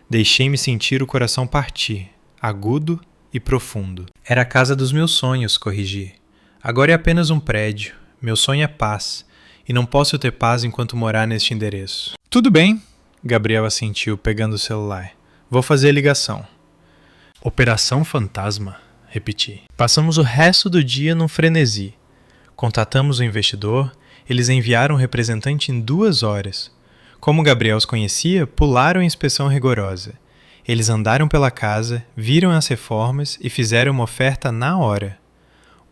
A: Deixei-me sentir o coração partir, agudo e profundo. Era a casa dos meus sonhos, corrigi. Agora é apenas um prédio. Meu sonho é paz. E não posso ter paz enquanto morar neste endereço. Tudo bem, Gabriel assentiu, pegando o celular. Vou fazer a ligação. Operação Fantasma, repeti. Passamos o resto do dia num frenesi. Contatamos o investidor, eles enviaram um representante em 2 horas. Como Gabriel os conhecia, pularam a inspeção rigorosa. Eles andaram pela casa, viram as reformas e fizeram uma oferta na hora.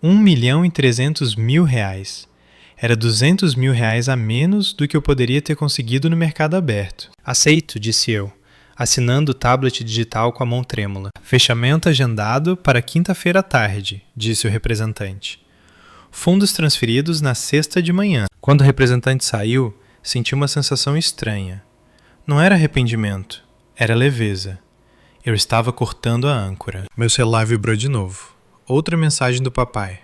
A: R$1.300.000. Era R$200.000 a menos do que eu poderia ter conseguido no mercado aberto. Aceito, disse eu, assinando o tablet digital com a mão trêmula. Fechamento agendado para quinta-feira à tarde, disse o representante. Fundos transferidos na sexta de manhã. Quando o representante saiu, senti uma sensação estranha. Não era arrependimento, era leveza. Eu estava cortando a âncora. Meu celular vibrou de novo. Outra mensagem do papai.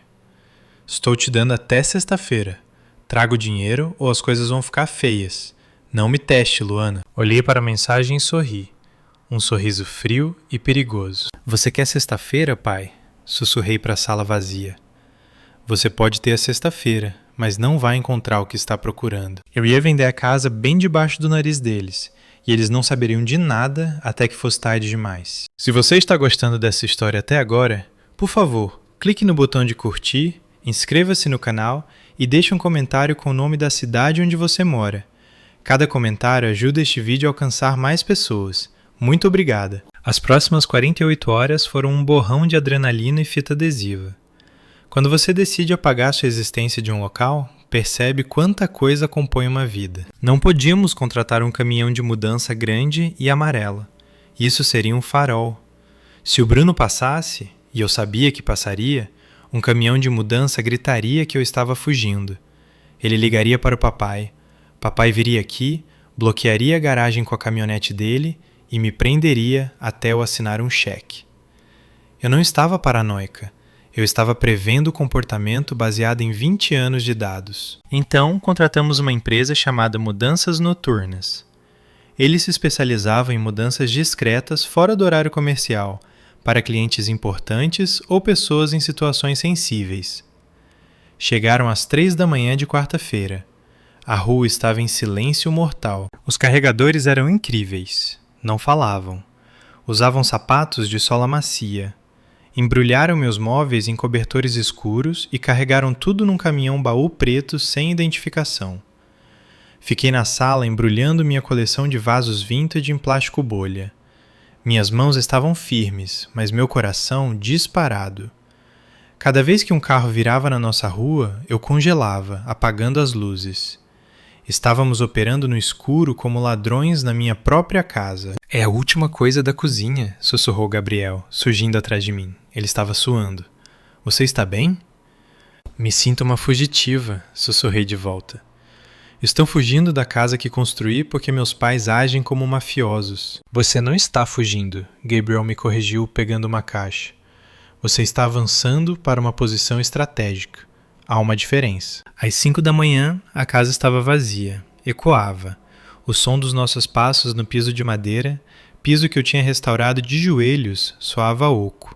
A: Estou te dando até sexta-feira. Trago dinheiro ou as coisas vão ficar feias. Não me teste, Luana. Olhei para a mensagem e sorri. Um sorriso frio e perigoso. Você quer sexta-feira, pai? Sussurrei para a sala vazia. Você pode ter a sexta-feira, mas não vai encontrar o que está procurando. Eu ia vender a casa bem debaixo do nariz deles, e eles não saberiam de nada até que fosse tarde demais. Se você está gostando dessa história até agora, por favor, clique no botão de curtir, inscreva-se no canal e deixe um comentário com o nome da cidade onde você mora. Cada comentário ajuda este vídeo a alcançar mais pessoas. Muito obrigada! As próximas 48 horas foram um borrão de adrenalina e fita adesiva. Quando você decide apagar sua existência de um local, percebe quanta coisa compõe uma vida. Não podíamos contratar um caminhão de mudança grande e amarelo. Isso seria um farol. Se o Bruno passasse, e eu sabia que passaria, um caminhão de mudança gritaria que eu estava fugindo. Ele ligaria para o papai. Papai viria aqui, bloquearia a garagem com a caminhonete dele e me prenderia até eu assinar um cheque. Eu não estava paranoica. Eu estava prevendo o comportamento baseado em 20 anos de dados. Então, contratamos uma empresa chamada Mudanças Noturnas. Eles se especializavam em mudanças discretas fora do horário comercial, para clientes importantes ou pessoas em situações sensíveis. Chegaram às 3 da manhã de quarta-feira. A rua estava em silêncio mortal. Os carregadores eram incríveis. Não falavam. Usavam sapatos de sola macia. Embrulharam meus móveis em cobertores escuros e carregaram tudo num caminhão baú preto sem identificação. Fiquei na sala embrulhando minha coleção de vasos vintage em plástico bolha. Minhas mãos estavam firmes, mas meu coração disparado. Cada vez que um carro virava na nossa rua, eu congelava, apagando as luzes. Estávamos operando no escuro como ladrões na minha própria casa. É a última coisa da cozinha, sussurrou Gabriel, surgindo atrás de mim. Ele estava suando. Você está bem? Me sinto uma fugitiva, sussurrei de volta. Estou fugindo da casa que construí porque meus pais agem como mafiosos. Você não está fugindo, Gabriel me corrigiu pegando uma caixa. Você está avançando para uma posição estratégica. Há uma diferença. Às 5 da manhã, a casa estava vazia. Ecoava. O som dos nossos passos no piso de madeira, piso que eu tinha restaurado de joelhos, soava oco.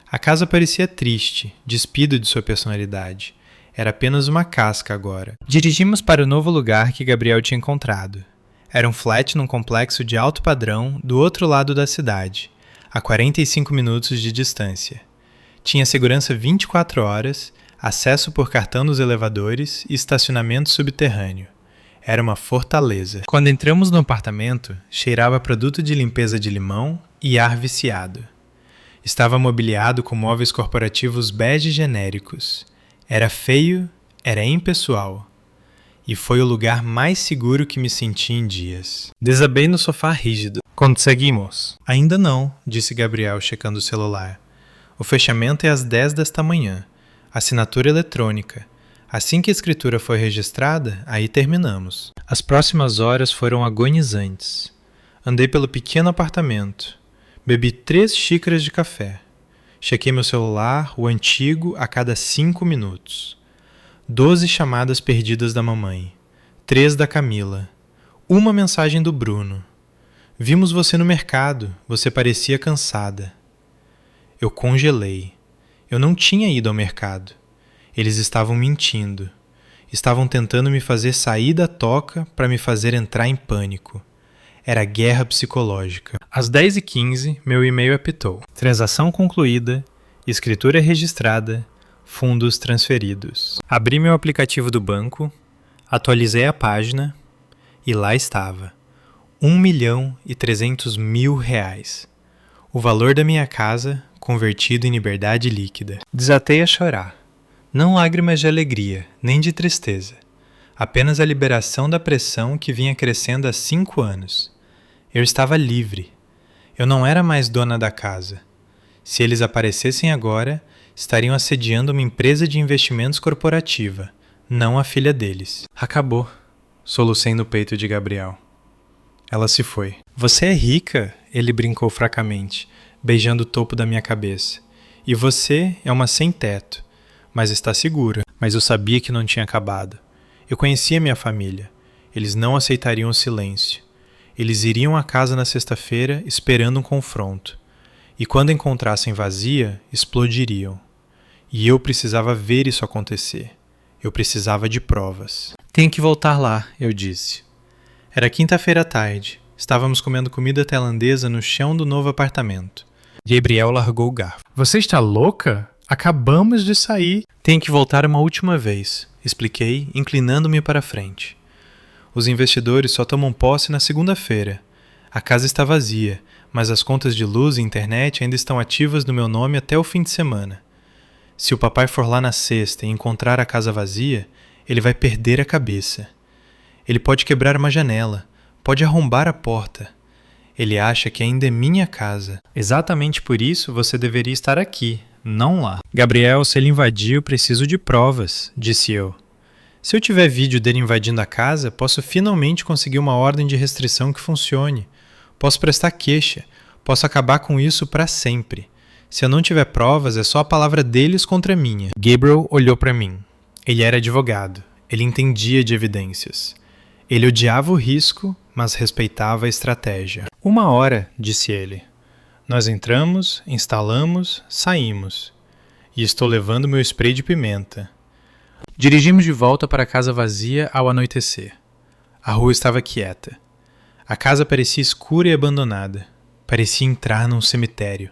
A: A casa parecia triste, despida de sua personalidade. Era apenas uma casca agora. Dirigimos para o novo lugar que Gabriel tinha encontrado. Era um flat num complexo de alto padrão do outro lado da cidade, a 45 minutos de distância. Tinha segurança 24 horas, acesso por cartão nos elevadores e estacionamento subterrâneo. Era uma fortaleza. Quando entramos no apartamento, cheirava produto de limpeza de limão e ar viciado. Estava mobiliado com móveis corporativos bege genéricos. Era feio, era impessoal. E foi o lugar mais seguro que me senti em dias. Desabei no sofá rígido. Conseguimos? Ainda não, disse Gabriel, checando o celular. O fechamento é às 10 desta manhã. Assinatura eletrônica. Assim que a escritura foi registrada, aí terminamos. As próximas horas foram agonizantes. Andei pelo pequeno apartamento. Bebi 3 xícaras de café. Chequei meu celular, o antigo, a cada 5 minutos. 12 chamadas perdidas da mamãe. 3 da Camila. Uma mensagem do Bruno. Vimos você no mercado, você parecia cansada. Eu congelei. Eu não tinha ido ao mercado. Eles estavam mentindo. Estavam tentando me fazer sair da toca para me fazer entrar em pânico. Era guerra psicológica. Às 10h15, meu e-mail apitou. Transação concluída, escritura registrada, fundos transferidos. Abri meu aplicativo do banco, atualizei a página e lá estava. R$1.300.000. O valor da minha casa convertido em liberdade líquida. Desatei a chorar. Não lágrimas de alegria, nem de tristeza. Apenas a liberação da pressão que vinha crescendo há 5 anos. Eu estava livre. Eu não era mais dona da casa. Se eles aparecessem agora, estariam assediando uma empresa de investimentos corporativa, não a filha deles. Acabou, solucei no peito de Gabriel. Ela se foi. Você é rica, ele brincou fracamente, beijando o topo da minha cabeça. E você é uma sem-teto, mas está segura. Mas eu sabia que não tinha acabado. Eu conhecia minha família. Eles não aceitariam o silêncio. Eles iriam à casa na sexta-feira esperando um confronto. E quando encontrassem vazia, explodiriam. E eu precisava ver isso acontecer. Eu precisava de provas. Tenho que voltar lá, eu disse. Era quinta-feira à tarde. Estávamos comendo comida tailandesa no chão do novo apartamento. Gabriel largou o garfo. Você está louca? Acabamos de sair. Tenho que voltar uma última vez, expliquei, inclinando-me para a frente. Os investidores só tomam posse na segunda-feira. A casa está vazia, mas as contas de luz e internet ainda estão ativas no meu nome até o fim de semana. Se o papai for lá na sexta e encontrar a casa vazia, ele vai perder a cabeça. Ele pode quebrar uma janela, pode arrombar a porta. Ele acha que ainda é minha casa. Exatamente por isso você deveria estar aqui, não lá. Gabriel, se ele invadiu, preciso de provas, disse eu. Se eu tiver vídeo dele invadindo a casa, posso finalmente conseguir uma ordem de restrição que funcione. Posso prestar queixa. Posso acabar com isso para sempre. Se eu não tiver provas, é só a palavra deles contra a minha. Gabriel olhou para mim. Ele era advogado. Ele entendia de evidências. Ele odiava o risco, mas respeitava a estratégia. 1 hora, disse ele. Nós entramos, instalamos, saímos. E estou levando meu spray de pimenta. Dirigimos de volta para a casa vazia ao anoitecer. A rua estava quieta. A casa parecia escura e abandonada. Parecia entrar num cemitério.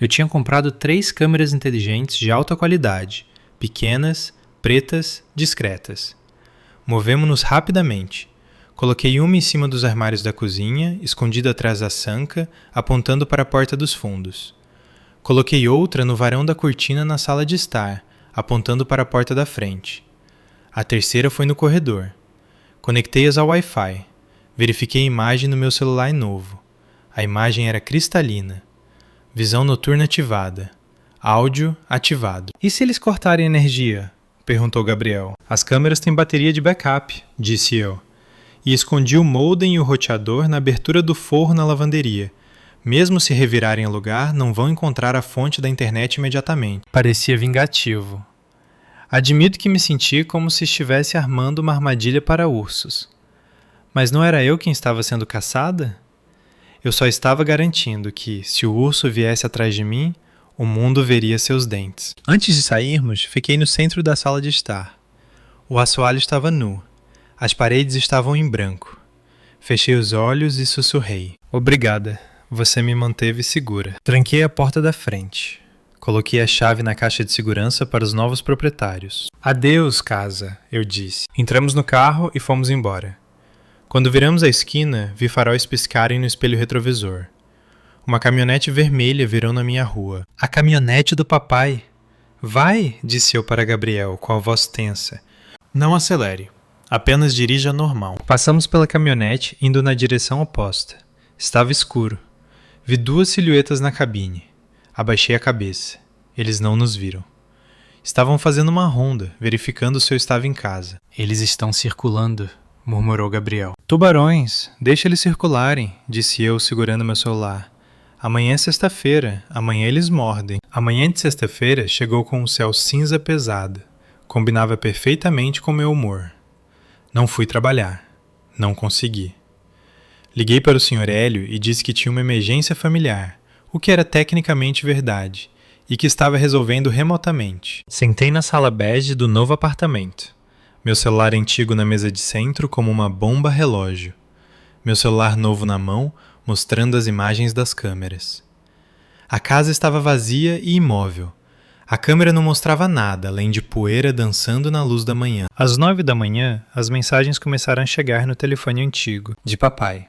A: Eu tinha comprado 3 câmeras inteligentes de alta qualidade, pequenas, pretas, discretas. Movemo-nos rapidamente. Coloquei uma em cima dos armários da cozinha, escondida atrás da sanca, apontando para a porta dos fundos. Coloquei outra no varão da cortina na sala de estar, apontando para a porta da frente. A terceira foi no corredor. Conectei-as ao Wi-Fi. Verifiquei a imagem no meu celular novo. A imagem era cristalina. Visão noturna ativada. Áudio ativado. E se eles cortarem energia? Perguntou Gabriel. As câmeras têm bateria de backup, disse eu. E escondi o modem e o roteador na abertura do forro na lavanderia. Mesmo se revirarem a lugar, não vão encontrar a fonte da internet imediatamente. Parecia vingativo. Admito que me senti como se estivesse armando uma armadilha para ursos. Mas não era eu quem estava sendo caçada? Eu só estava garantindo que, se o urso viesse atrás de mim, o mundo veria seus dentes. Antes de sairmos, fiquei no centro da sala de estar. O assoalho estava nu. As paredes estavam em branco. Fechei os olhos e sussurrei. Obrigada, você me manteve segura. Tranquei a porta da frente. Coloquei a chave na caixa de segurança para os novos proprietários. Adeus, casa, eu disse. Entramos no carro e fomos embora. Quando viramos a esquina, vi faróis piscarem no espelho retrovisor. Uma caminhonete vermelha virou na minha rua. A caminhonete do papai! Vai, disse eu para Gabriel, com a voz tensa. Não acelere. Apenas dirija normal. Passamos pela caminhonete, indo na direção oposta. Estava escuro. Vi 2 silhuetas na cabine. Abaixei a cabeça. Eles não nos viram. Estavam fazendo uma ronda, verificando se eu estava em casa. Eles estão circulando, murmurou Gabriel. Tubarões, deixa eles circularem, disse eu, segurando meu celular. Amanhã é sexta-feira, amanhã eles mordem. A manhã de sexta-feira chegou com um céu cinza pesado. Combinava perfeitamente com meu humor. Não fui trabalhar. Não consegui. Liguei para o Sr. Hélio e disse que tinha uma emergência familiar, o que era tecnicamente verdade, e que estava resolvendo remotamente. Sentei na sala bege do novo apartamento. Meu celular antigo na mesa de centro como uma bomba relógio. Meu celular novo na mão, mostrando as imagens das câmeras. A casa estava vazia e imóvel. A câmera não mostrava nada, além de poeira dançando na luz da manhã. Às 9 da manhã, as mensagens começaram a chegar no telefone antigo, de papai.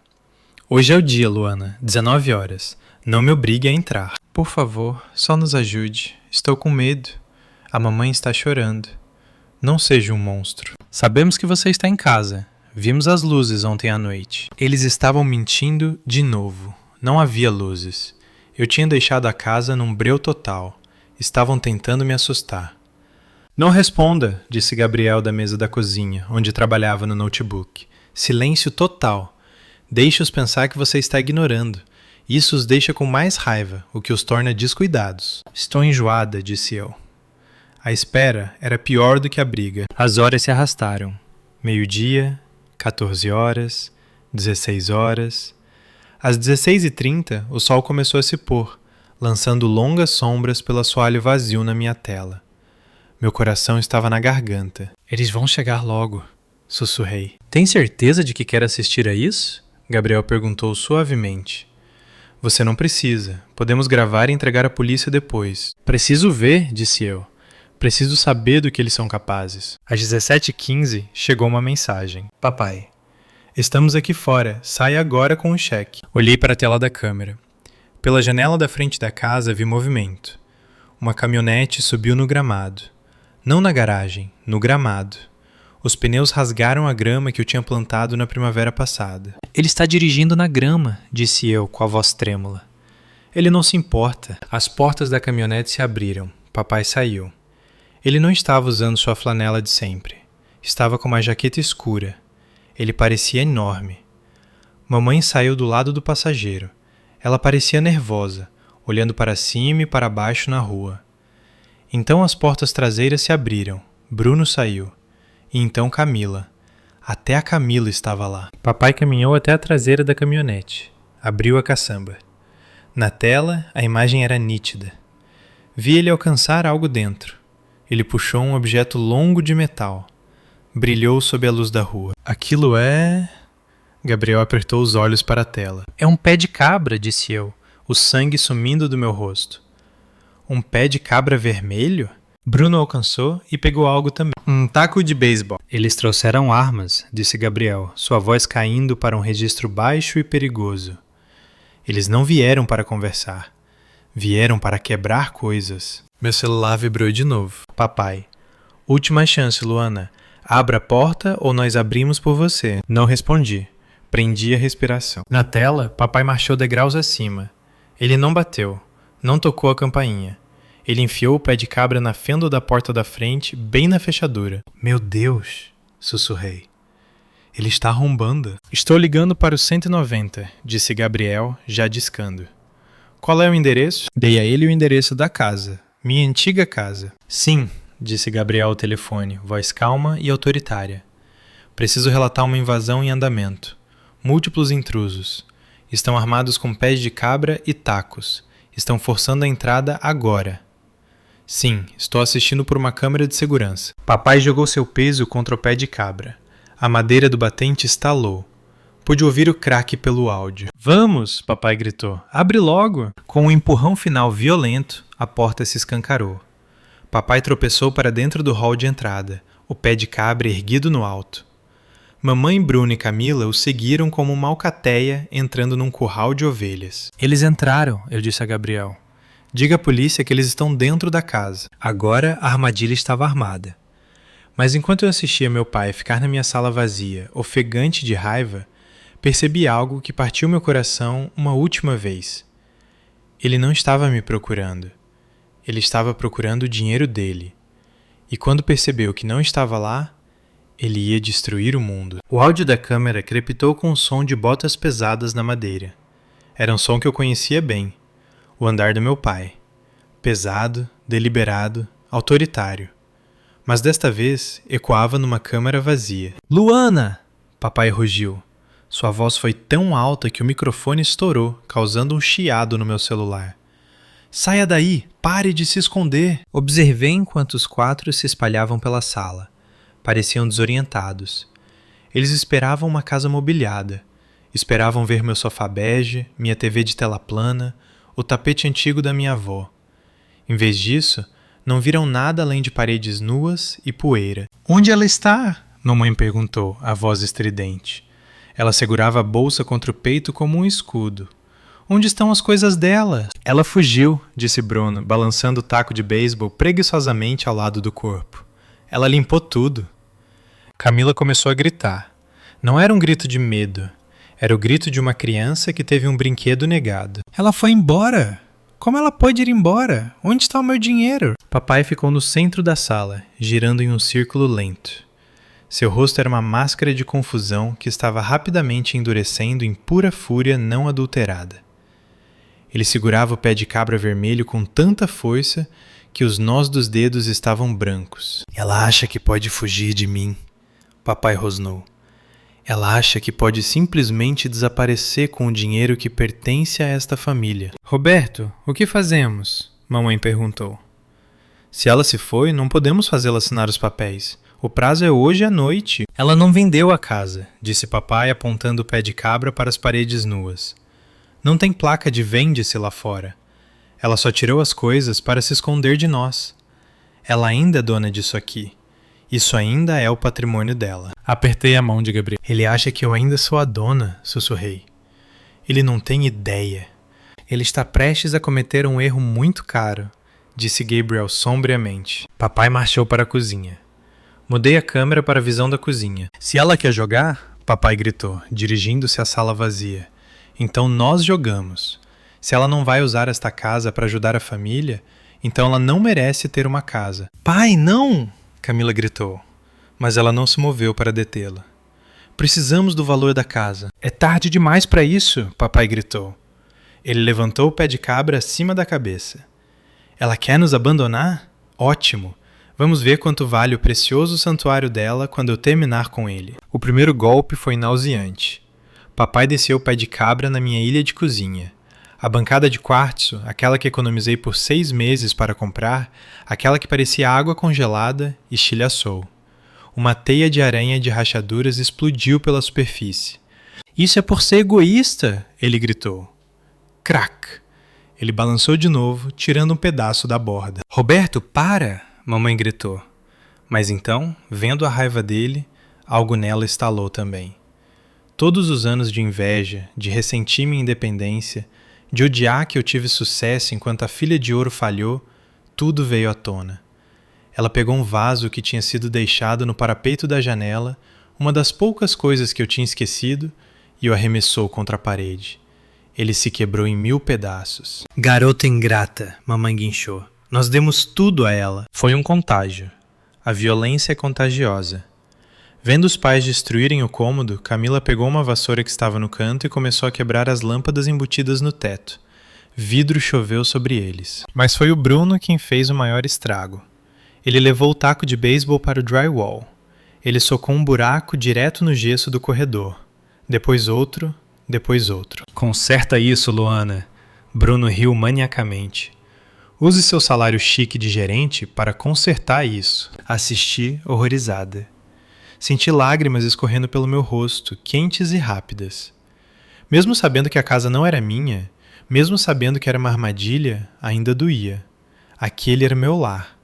A: Hoje é o dia, Luana, 19 horas. Não me obrigue a entrar. Por favor, só nos ajude. Estou com medo. A mamãe está chorando. Não seja um monstro. Sabemos que você está em casa. Vimos as luzes ontem à noite. Eles estavam mentindo de novo. Não havia luzes. Eu tinha deixado a casa num breu total. Estavam tentando me assustar. Não responda, disse Gabriel da mesa da cozinha, onde trabalhava no notebook. Silêncio total. Deixe-os pensar que você está ignorando. Isso os deixa com mais raiva, o que os torna descuidados. Estou enjoada, disse eu. A espera era pior do que a briga. As horas se arrastaram. 12h, 14h, 16h. Às 16h30, o sol começou a se pôr, lançando longas sombras pelo assoalho vazio na minha tela. Meu coração estava na garganta. Eles vão chegar logo, sussurrei. Tem certeza de que quer assistir a isso? Gabriel perguntou suavemente. Você não precisa. Podemos gravar e entregar à polícia depois. Preciso ver, disse eu. Preciso saber do que eles são capazes. Às 17h15, chegou uma mensagem. Papai, estamos aqui fora. Saia agora com o cheque. Olhei para a tela da câmera. Pela janela da frente da casa vi movimento. Uma caminhonete subiu no gramado. Não na garagem, no gramado. Os pneus rasgaram a grama que eu tinha plantado na primavera passada. Ele está dirigindo na grama, disse eu com a voz trêmula. Ele não se importa. As portas da caminhonete se abriram. Papai saiu. Ele não estava usando sua flanela de sempre. Estava com uma jaqueta escura. Ele parecia enorme. Mamãe saiu do lado do passageiro. Ela parecia nervosa, olhando para cima e para baixo na rua. Então as portas traseiras se abriram. Bruno saiu. E então Camila. Até a Camila estava lá. Papai caminhou até a traseira da caminhonete. Abriu a caçamba. Na tela, a imagem era nítida. Vi ele alcançar algo dentro. Ele puxou um objeto longo de metal. Brilhou sob a luz da rua. Aquilo é... Gabriel apertou os olhos para a tela. É um pé de cabra, disse eu, o sangue sumindo do meu rosto. Um pé de cabra vermelho? Bruno alcançou e pegou algo também. Um taco de beisebol. Eles trouxeram armas, disse Gabriel, sua voz caindo para um registro baixo e perigoso. Eles não vieram para conversar. Vieram para quebrar coisas. Meu celular vibrou de novo. Papai. Última chance, Luana. Abra a porta ou nós abrimos por você. Não respondi. Prendi a respiração. Na tela, papai marchou degraus acima. Ele não bateu. Não tocou a campainha. Ele enfiou o pé de cabra na fenda da porta da frente, bem na fechadura. Meu Deus, sussurrei. Ele está arrombando. Estou ligando para o 190, disse Gabriel, já discando. Qual é o endereço? Dei a ele o endereço da casa, minha antiga casa. Sim, disse Gabriel ao telefone, voz calma e autoritária. Preciso relatar uma invasão em andamento. Múltiplos intrusos. Estão armados com pés de cabra e tacos. Estão forçando a entrada agora. Sim, estou assistindo por uma câmera de segurança. Papai jogou seu peso contra o pé de cabra. A madeira do batente estalou. Pude ouvir o craque pelo áudio. Vamos, papai gritou. Abre logo. Com um empurrão final violento, a porta se escancarou. Papai tropeçou para dentro do hall de entrada, o pé de cabra erguido no alto. Mamãe, Bruno e Camila o seguiram como uma alcateia entrando num curral de ovelhas. Eles entraram, eu disse a Gabriel. Diga à polícia que eles estão dentro da casa. Agora a armadilha estava armada. Mas enquanto eu assistia meu pai ficar na minha sala vazia, ofegante de raiva, percebi algo que partiu meu coração uma última vez. Ele não estava me procurando. Ele estava procurando o dinheiro dele. E quando percebeu que não estava lá, ele ia destruir o mundo. O áudio da câmera crepitou com o som de botas pesadas na madeira. Era um som que eu conhecia bem. O andar do meu pai. Pesado, deliberado, autoritário. Mas desta vez ecoava numa câmara vazia. Luana! Papai rugiu. Sua voz foi tão alta que o microfone estourou, causando um chiado no meu celular. Saia daí! Pare de se esconder! Observei enquanto os quatro se espalhavam pela sala. Pareciam desorientados. Eles esperavam uma casa mobiliada. Esperavam ver meu sofá bege, minha TV de tela plana, o tapete antigo da minha avó. Em vez disso, não viram nada além de paredes nuas e poeira. Onde ela está? Mamãe perguntou, a voz estridente. Ela segurava a bolsa contra o peito como um escudo. Onde estão as coisas dela? Ela fugiu, disse Bruno, balançando o taco de beisebol preguiçosamente ao lado do corpo. Ela limpou tudo. Camila começou a gritar. Não era um grito de medo. Era o grito de uma criança que teve um brinquedo negado. Ela foi embora! Como ela pode ir embora? Onde está o meu dinheiro? Papai ficou no centro da sala, girando em um círculo lento. Seu rosto era uma máscara de confusão que estava rapidamente endurecendo em pura fúria não adulterada. Ele segurava o pé de cabra vermelho com tanta força que os nós dos dedos estavam brancos. Ela acha que pode fugir de mim, papai rosnou. Ela acha que pode simplesmente desaparecer com o dinheiro que pertence a esta família. Roberto, o que fazemos? Mamãe perguntou. Se ela se foi, não podemos fazê-la assinar os papéis. O prazo é hoje à noite. Ela não vendeu a casa, disse papai apontando o pé de cabra para as paredes nuas. Não tem placa de vende-se lá fora. Ela só tirou as coisas para se esconder de nós. Ela ainda é dona disso aqui. Isso ainda é o patrimônio dela. Apertei a mão de Gabriel. Ele acha que eu ainda sou a dona, sussurrei. Ele não tem ideia. Ele está prestes a cometer um erro muito caro, disse Gabriel sombriamente. Papai marchou para a cozinha. Mudei a câmera para a visão da cozinha. Se ela quer jogar, papai gritou, dirigindo-se à sala vazia. Então nós jogamos. Se ela não vai usar esta casa para ajudar a família, então ela não merece ter uma casa. Pai, não! Camila gritou, mas ela não se moveu para detê-la. Precisamos do valor da casa. É tarde demais para isso, papai gritou. Ele levantou o pé de cabra acima da cabeça. Ela quer nos abandonar? Ótimo! Vamos ver quanto vale o precioso santuário dela quando eu terminar com ele. O primeiro golpe foi nauseante. Papai desceu o pé de cabra na minha ilha de cozinha. A bancada de quartzo, aquela que economizei por 6 meses para comprar, aquela que parecia água congelada, estilhaçou. Uma teia de aranha de rachaduras explodiu pela superfície. Isso é por ser egoísta, ele gritou. Crac! Ele balançou de novo, tirando um pedaço da borda. Roberto, para! Mamãe gritou. Mas então, vendo a raiva dele, algo nela estalou também. Todos os anos de inveja, de ressentir minha independência, de odiar que eu tive sucesso enquanto a filha de ouro falhou, tudo veio à tona. Ela pegou um vaso que tinha sido deixado no parapeito da janela, uma das poucas coisas que eu tinha esquecido, e o arremessou contra a parede. Ele se quebrou em 1000 pedaços. Garota ingrata, mamãe guinchou. Nós demos tudo a ela. Foi um contágio. A violência é contagiosa. Vendo os pais destruírem o cômodo, Camila pegou uma vassoura que estava no canto e começou a quebrar as lâmpadas embutidas no teto. Vidro choveu sobre eles. Mas foi o Bruno quem fez o maior estrago. Ele levou o taco de beisebol para o drywall. Ele socou um buraco direto no gesso do corredor. Depois outro, depois outro. Conserta isso, Luana. Bruno riu maniacamente. Use seu salário chique de gerente para consertar isso. Assisti horrorizada. Senti lágrimas escorrendo pelo meu rosto, quentes e rápidas. Mesmo sabendo que a casa não era minha, mesmo sabendo que era uma armadilha, ainda doía. Aquele era meu lar.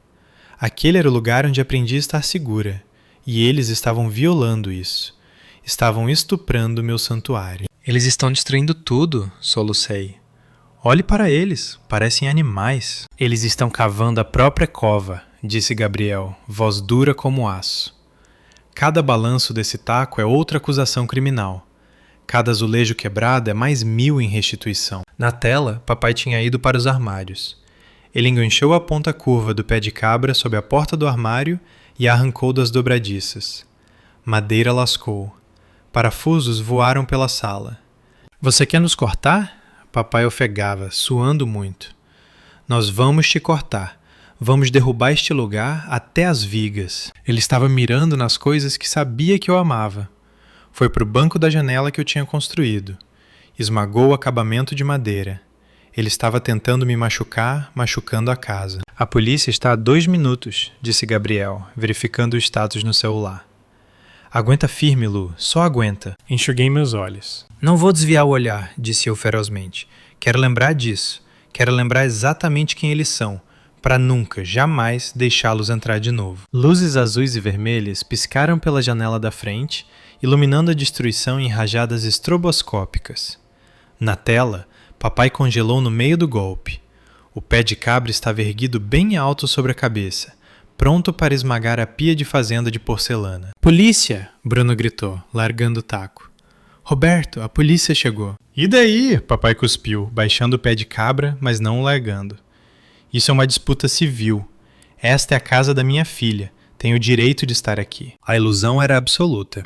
A: Aquele era o lugar onde aprendi a estar segura. E eles estavam violando isso. Estavam estuprando meu santuário. Eles estão destruindo tudo, solucei. Olhe para eles, parecem animais. Eles estão cavando a própria cova, disse Gabriel, voz dura como aço. Cada balanço desse taco é outra acusação criminal. Cada azulejo quebrado é mais 1000 em restituição. Na tela, papai tinha ido para os armários. Ele enganchou a ponta curva do pé de cabra sob a porta do armário e a arrancou das dobradiças. Madeira lascou. Parafusos voaram pela sala. Você quer nos cortar? Papai ofegava, suando muito. Nós vamos te cortar. Vamos derrubar este lugar até as vigas. Ele estava mirando nas coisas que sabia que eu amava. Foi para o banco da janela que eu tinha construído. Esmagou o acabamento de madeira. Ele estava tentando me machucar, machucando a casa. A polícia está há 2 minutos, disse Gabriel, verificando o status no celular. Aguenta firme, Lu, só aguenta. Enxuguei meus olhos. Não vou desviar o olhar, disse eu ferozmente. Quero lembrar disso. Quero lembrar exatamente quem eles são, para nunca, jamais, deixá-los entrar de novo. Luzes azuis e vermelhas piscaram pela janela da frente, iluminando a destruição em rajadas estroboscópicas. Na tela, papai congelou no meio do golpe. O pé de cabra estava erguido bem alto sobre a cabeça, pronto para esmagar a pia de fazenda de porcelana. Polícia! Bruno gritou, largando o taco. Roberto, a polícia chegou. E daí? Papai cuspiu, baixando o pé de cabra, mas não o largando. Isso é uma disputa civil. Esta é a casa da minha filha. Tenho o direito de estar aqui. A ilusão era absoluta.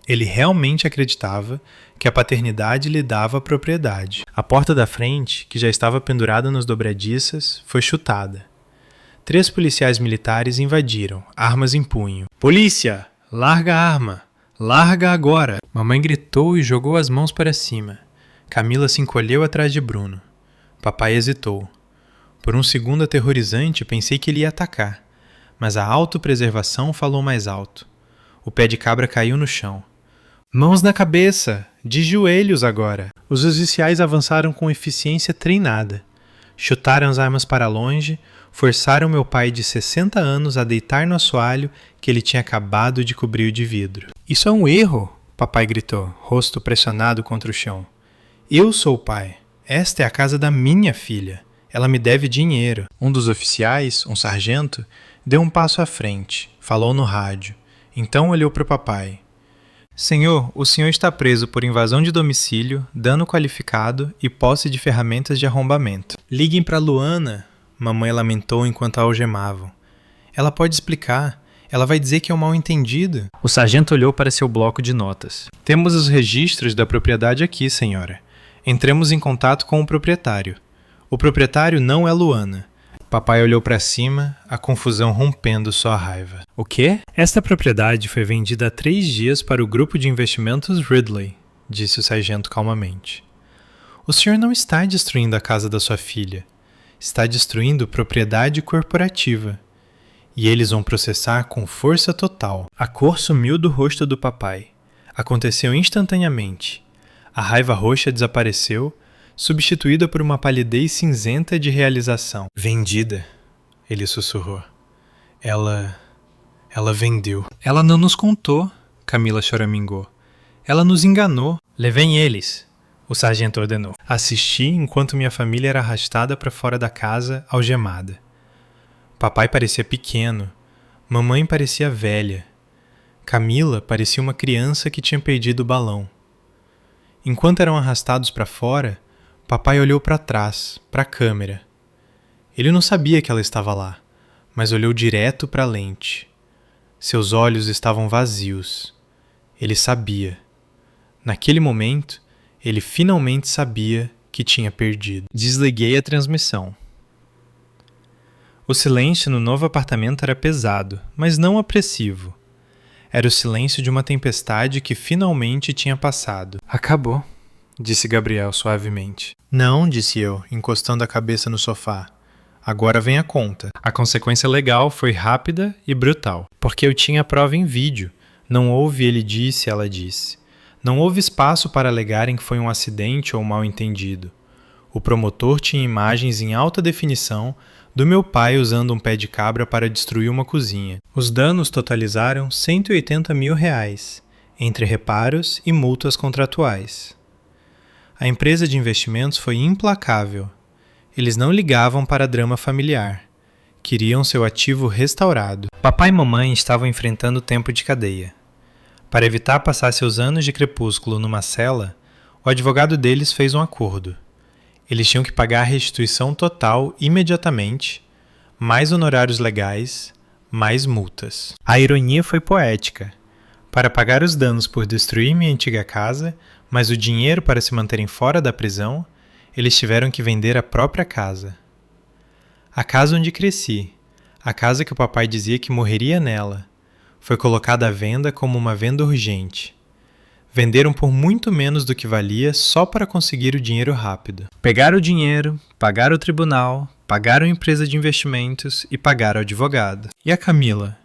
A: Ele realmente acreditava que a paternidade lhe dava a propriedade. A porta da frente, que já estava pendurada nas dobradiças, foi chutada. 3 policiais militares invadiram, armas em punho. Polícia! Larga a arma! Larga agora! Mamãe gritou e jogou as mãos para cima. Camila se encolheu atrás de Bruno. Papai hesitou. Por um segundo aterrorizante, pensei que ele ia atacar. Mas a autopreservação falou mais alto. O pé de cabra caiu no chão. Mãos na cabeça! De joelhos agora! Os oficiais avançaram com eficiência treinada. Chutaram as armas para longe, forçaram meu pai de 60 anos a deitar no assoalho que ele tinha acabado de cobrir de vidro. Isso é um erro! Papai gritou, rosto pressionado contra o chão. Eu sou o pai. Esta é a casa da minha filha. Ela me deve dinheiro. Um dos oficiais, um sargento, deu um passo à frente, falou no rádio. Então olhou para o papai. Senhor, o senhor está preso por invasão de domicílio, dano qualificado e posse de ferramentas de arrombamento. Liguem para Luana, mamãe lamentou enquanto a algemavam. Ela pode explicar. Ela vai dizer que é um mal-entendido. O sargento olhou para seu bloco de notas. Temos os registros da propriedade aqui, senhora. Entremos em contato com o proprietário. O proprietário não é Luana. Papai olhou para cima, a confusão rompendo sua raiva. O quê? Esta propriedade foi vendida há 3 dias para o grupo de investimentos Ridley, disse o sargento calmamente. O senhor não está destruindo a casa da sua filha. Está destruindo propriedade corporativa. E eles vão processar com força total. A cor sumiu do rosto do papai. Aconteceu instantaneamente. A raiva roxa desapareceu, substituída por uma palidez cinzenta de realização. Vendida, ele sussurrou. Ela vendeu. Ela não nos contou, Camila choramingou. Ela nos enganou. Levem eles, o sargento ordenou. Assisti enquanto minha família era arrastada para fora da casa, algemada. Papai parecia pequeno, mamãe parecia velha. Camila parecia uma criança que tinha perdido o balão. Enquanto eram arrastados para fora, papai olhou para trás, para a câmera. Ele não sabia que ela estava lá, mas olhou direto para a lente. Seus olhos estavam vazios. Ele sabia. Naquele momento, ele finalmente sabia que tinha perdido. Desliguei a transmissão. O silêncio no novo apartamento era pesado, mas não opressivo. Era o silêncio de uma tempestade que finalmente tinha passado. Acabou, disse Gabriel suavemente. Não, disse eu, encostando a cabeça no sofá. Agora vem a conta. A consequência legal foi rápida e brutal. Porque eu tinha a prova em vídeo. Não houve ele disse, ela disse. Não houve espaço para alegarem que foi um acidente ou um mal-entendido. O promotor tinha imagens em alta definição do meu pai usando um pé de cabra para destruir uma cozinha. Os danos totalizaram R$180 mil, entre reparos e multas contratuais. A empresa de investimentos foi implacável. Eles não ligavam para drama familiar. Queriam seu ativo restaurado. Papai e mamãe estavam enfrentando tempo de cadeia. Para evitar passar seus anos de crepúsculo numa cela, o advogado deles fez um acordo. Eles tinham que pagar a restituição total imediatamente, mais honorários legais, mais multas. A ironia foi poética. Para pagar os danos por destruir minha antiga casa, mas o dinheiro para se manterem fora da prisão, eles tiveram que vender a própria casa. A casa onde cresci, a casa que o papai dizia que morreria nela, foi colocada à venda como uma venda urgente. Venderam por muito menos do que valia só para conseguir o dinheiro rápido. Pegaram o dinheiro, pagaram o tribunal, pagaram a empresa de investimentos e pagaram o advogado. E a Camila?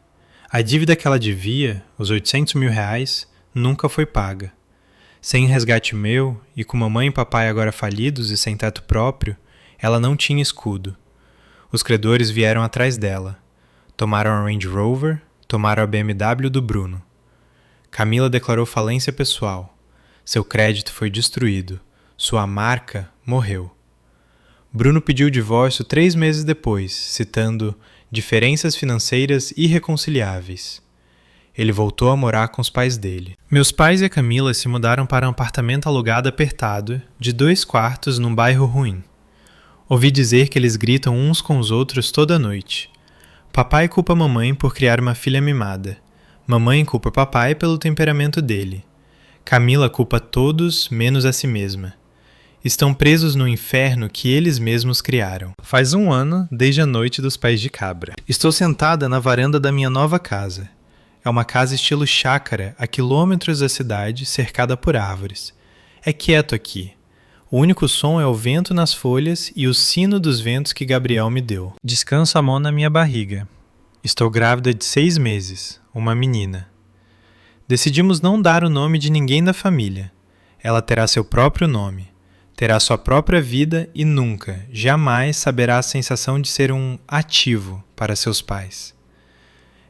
A: A dívida que ela devia, os R$800 mil, nunca foi paga. Sem resgate meu, e com mamãe e papai agora falidos e sem teto próprio, ela não tinha escudo. Os credores vieram atrás dela. Tomaram a Range Rover, tomaram a BMW do Bruno. Camila declarou falência pessoal. Seu crédito foi destruído. Sua marca morreu. Bruno pediu o divórcio 3 meses depois, citando diferenças financeiras irreconciliáveis. Ele voltou a morar com os pais dele. Meus pais e a Camila se mudaram para um apartamento alugado apertado, de 2 quartos num bairro ruim. Ouvi dizer que eles gritam uns com os outros toda noite. Papai culpa mamãe por criar uma filha mimada. Mamãe culpa papai pelo temperamento dele. Camila culpa todos menos a si mesma. Estão presos no inferno que eles mesmos criaram. Faz 1 ano desde a noite dos pés de cabra. Estou sentada na varanda da minha nova casa. É uma casa estilo chácara, a quilômetros da cidade, cercada por árvores. É quieto aqui. O único som é o vento nas folhas e o sino dos ventos que Gabriel me deu. Descanso a mão na minha barriga. Estou grávida de 6 meses, uma menina. Decidimos não dar o nome de ninguém da família. Ela terá seu próprio nome. Terá sua própria vida e nunca, jamais saberá a sensação de ser um ativo para seus pais.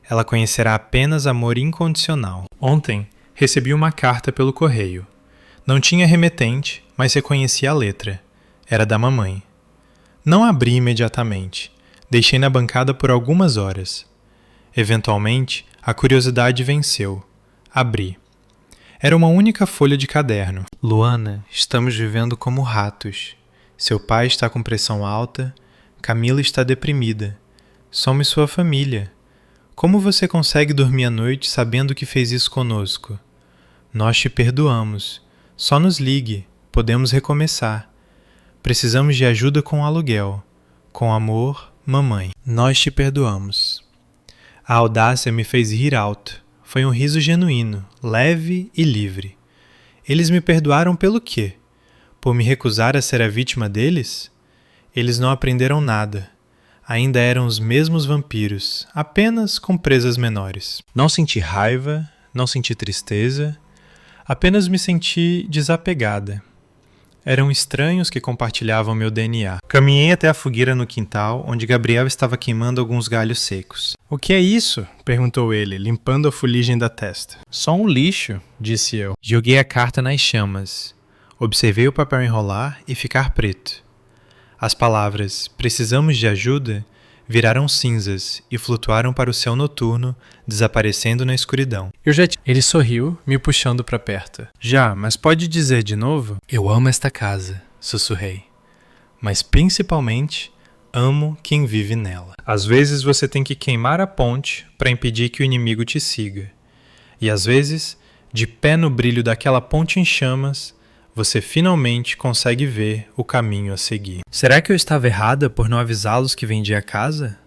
A: Ela conhecerá apenas amor incondicional. Ontem, recebi uma carta pelo correio. Não tinha remetente, mas reconheci a letra. Era da mamãe. Não abri imediatamente. Deixei na bancada por algumas horas. Eventualmente, a curiosidade venceu. Abri. Era uma única folha de caderno. Luana, estamos vivendo como ratos. Seu pai está com pressão alta. Camila está deprimida. Somos sua família. Como você consegue dormir à noite sabendo que fez isso conosco? Nós te perdoamos. Só nos ligue. Podemos recomeçar. Precisamos de ajuda com o aluguel. Com amor, mamãe. Nós te perdoamos. A audácia me fez rir alto. Foi um riso genuíno, leve e livre. Eles me perdoaram pelo quê? Por me recusar a ser a vítima deles? Eles não aprenderam nada. Ainda eram os mesmos vampiros, apenas com presas menores. Não senti raiva, não senti tristeza, apenas me senti desapegada. Eram estranhos que compartilhavam meu DNA. Caminhei até a fogueira no quintal, onde Gabriel estava queimando alguns galhos secos. "O que é isso?" perguntou ele, limpando a fuligem da testa. "Só um lixo", disse eu. Joguei a carta nas chamas. Observei o papel enrolar e ficar preto. As palavras "precisamos de ajuda" viraram cinzas e flutuaram para o céu noturno, desaparecendo na escuridão. Ele sorriu, me puxando para perto. "Já, mas pode dizer de novo?" "Eu amo esta casa", sussurrei. "Mas principalmente, amo quem vive nela." Às vezes você tem que queimar a ponte para impedir que o inimigo te siga. E às vezes, de pé no brilho daquela ponte em chamas, você finalmente consegue ver o caminho a seguir. Será que eu estava errada por não avisá-los que vendi a casa?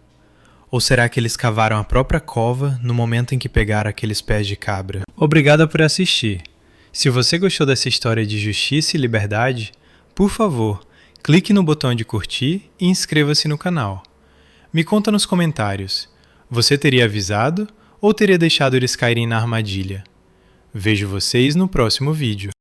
A: Ou será que eles cavaram a própria cova no momento em que pegaram aqueles pés de cabra? Obrigada por assistir. Se você gostou dessa história de justiça e liberdade, por favor, clique no botão de curtir e inscreva-se no canal. Me conta nos comentários, você teria avisado ou teria deixado eles caírem na armadilha? Vejo vocês no próximo vídeo.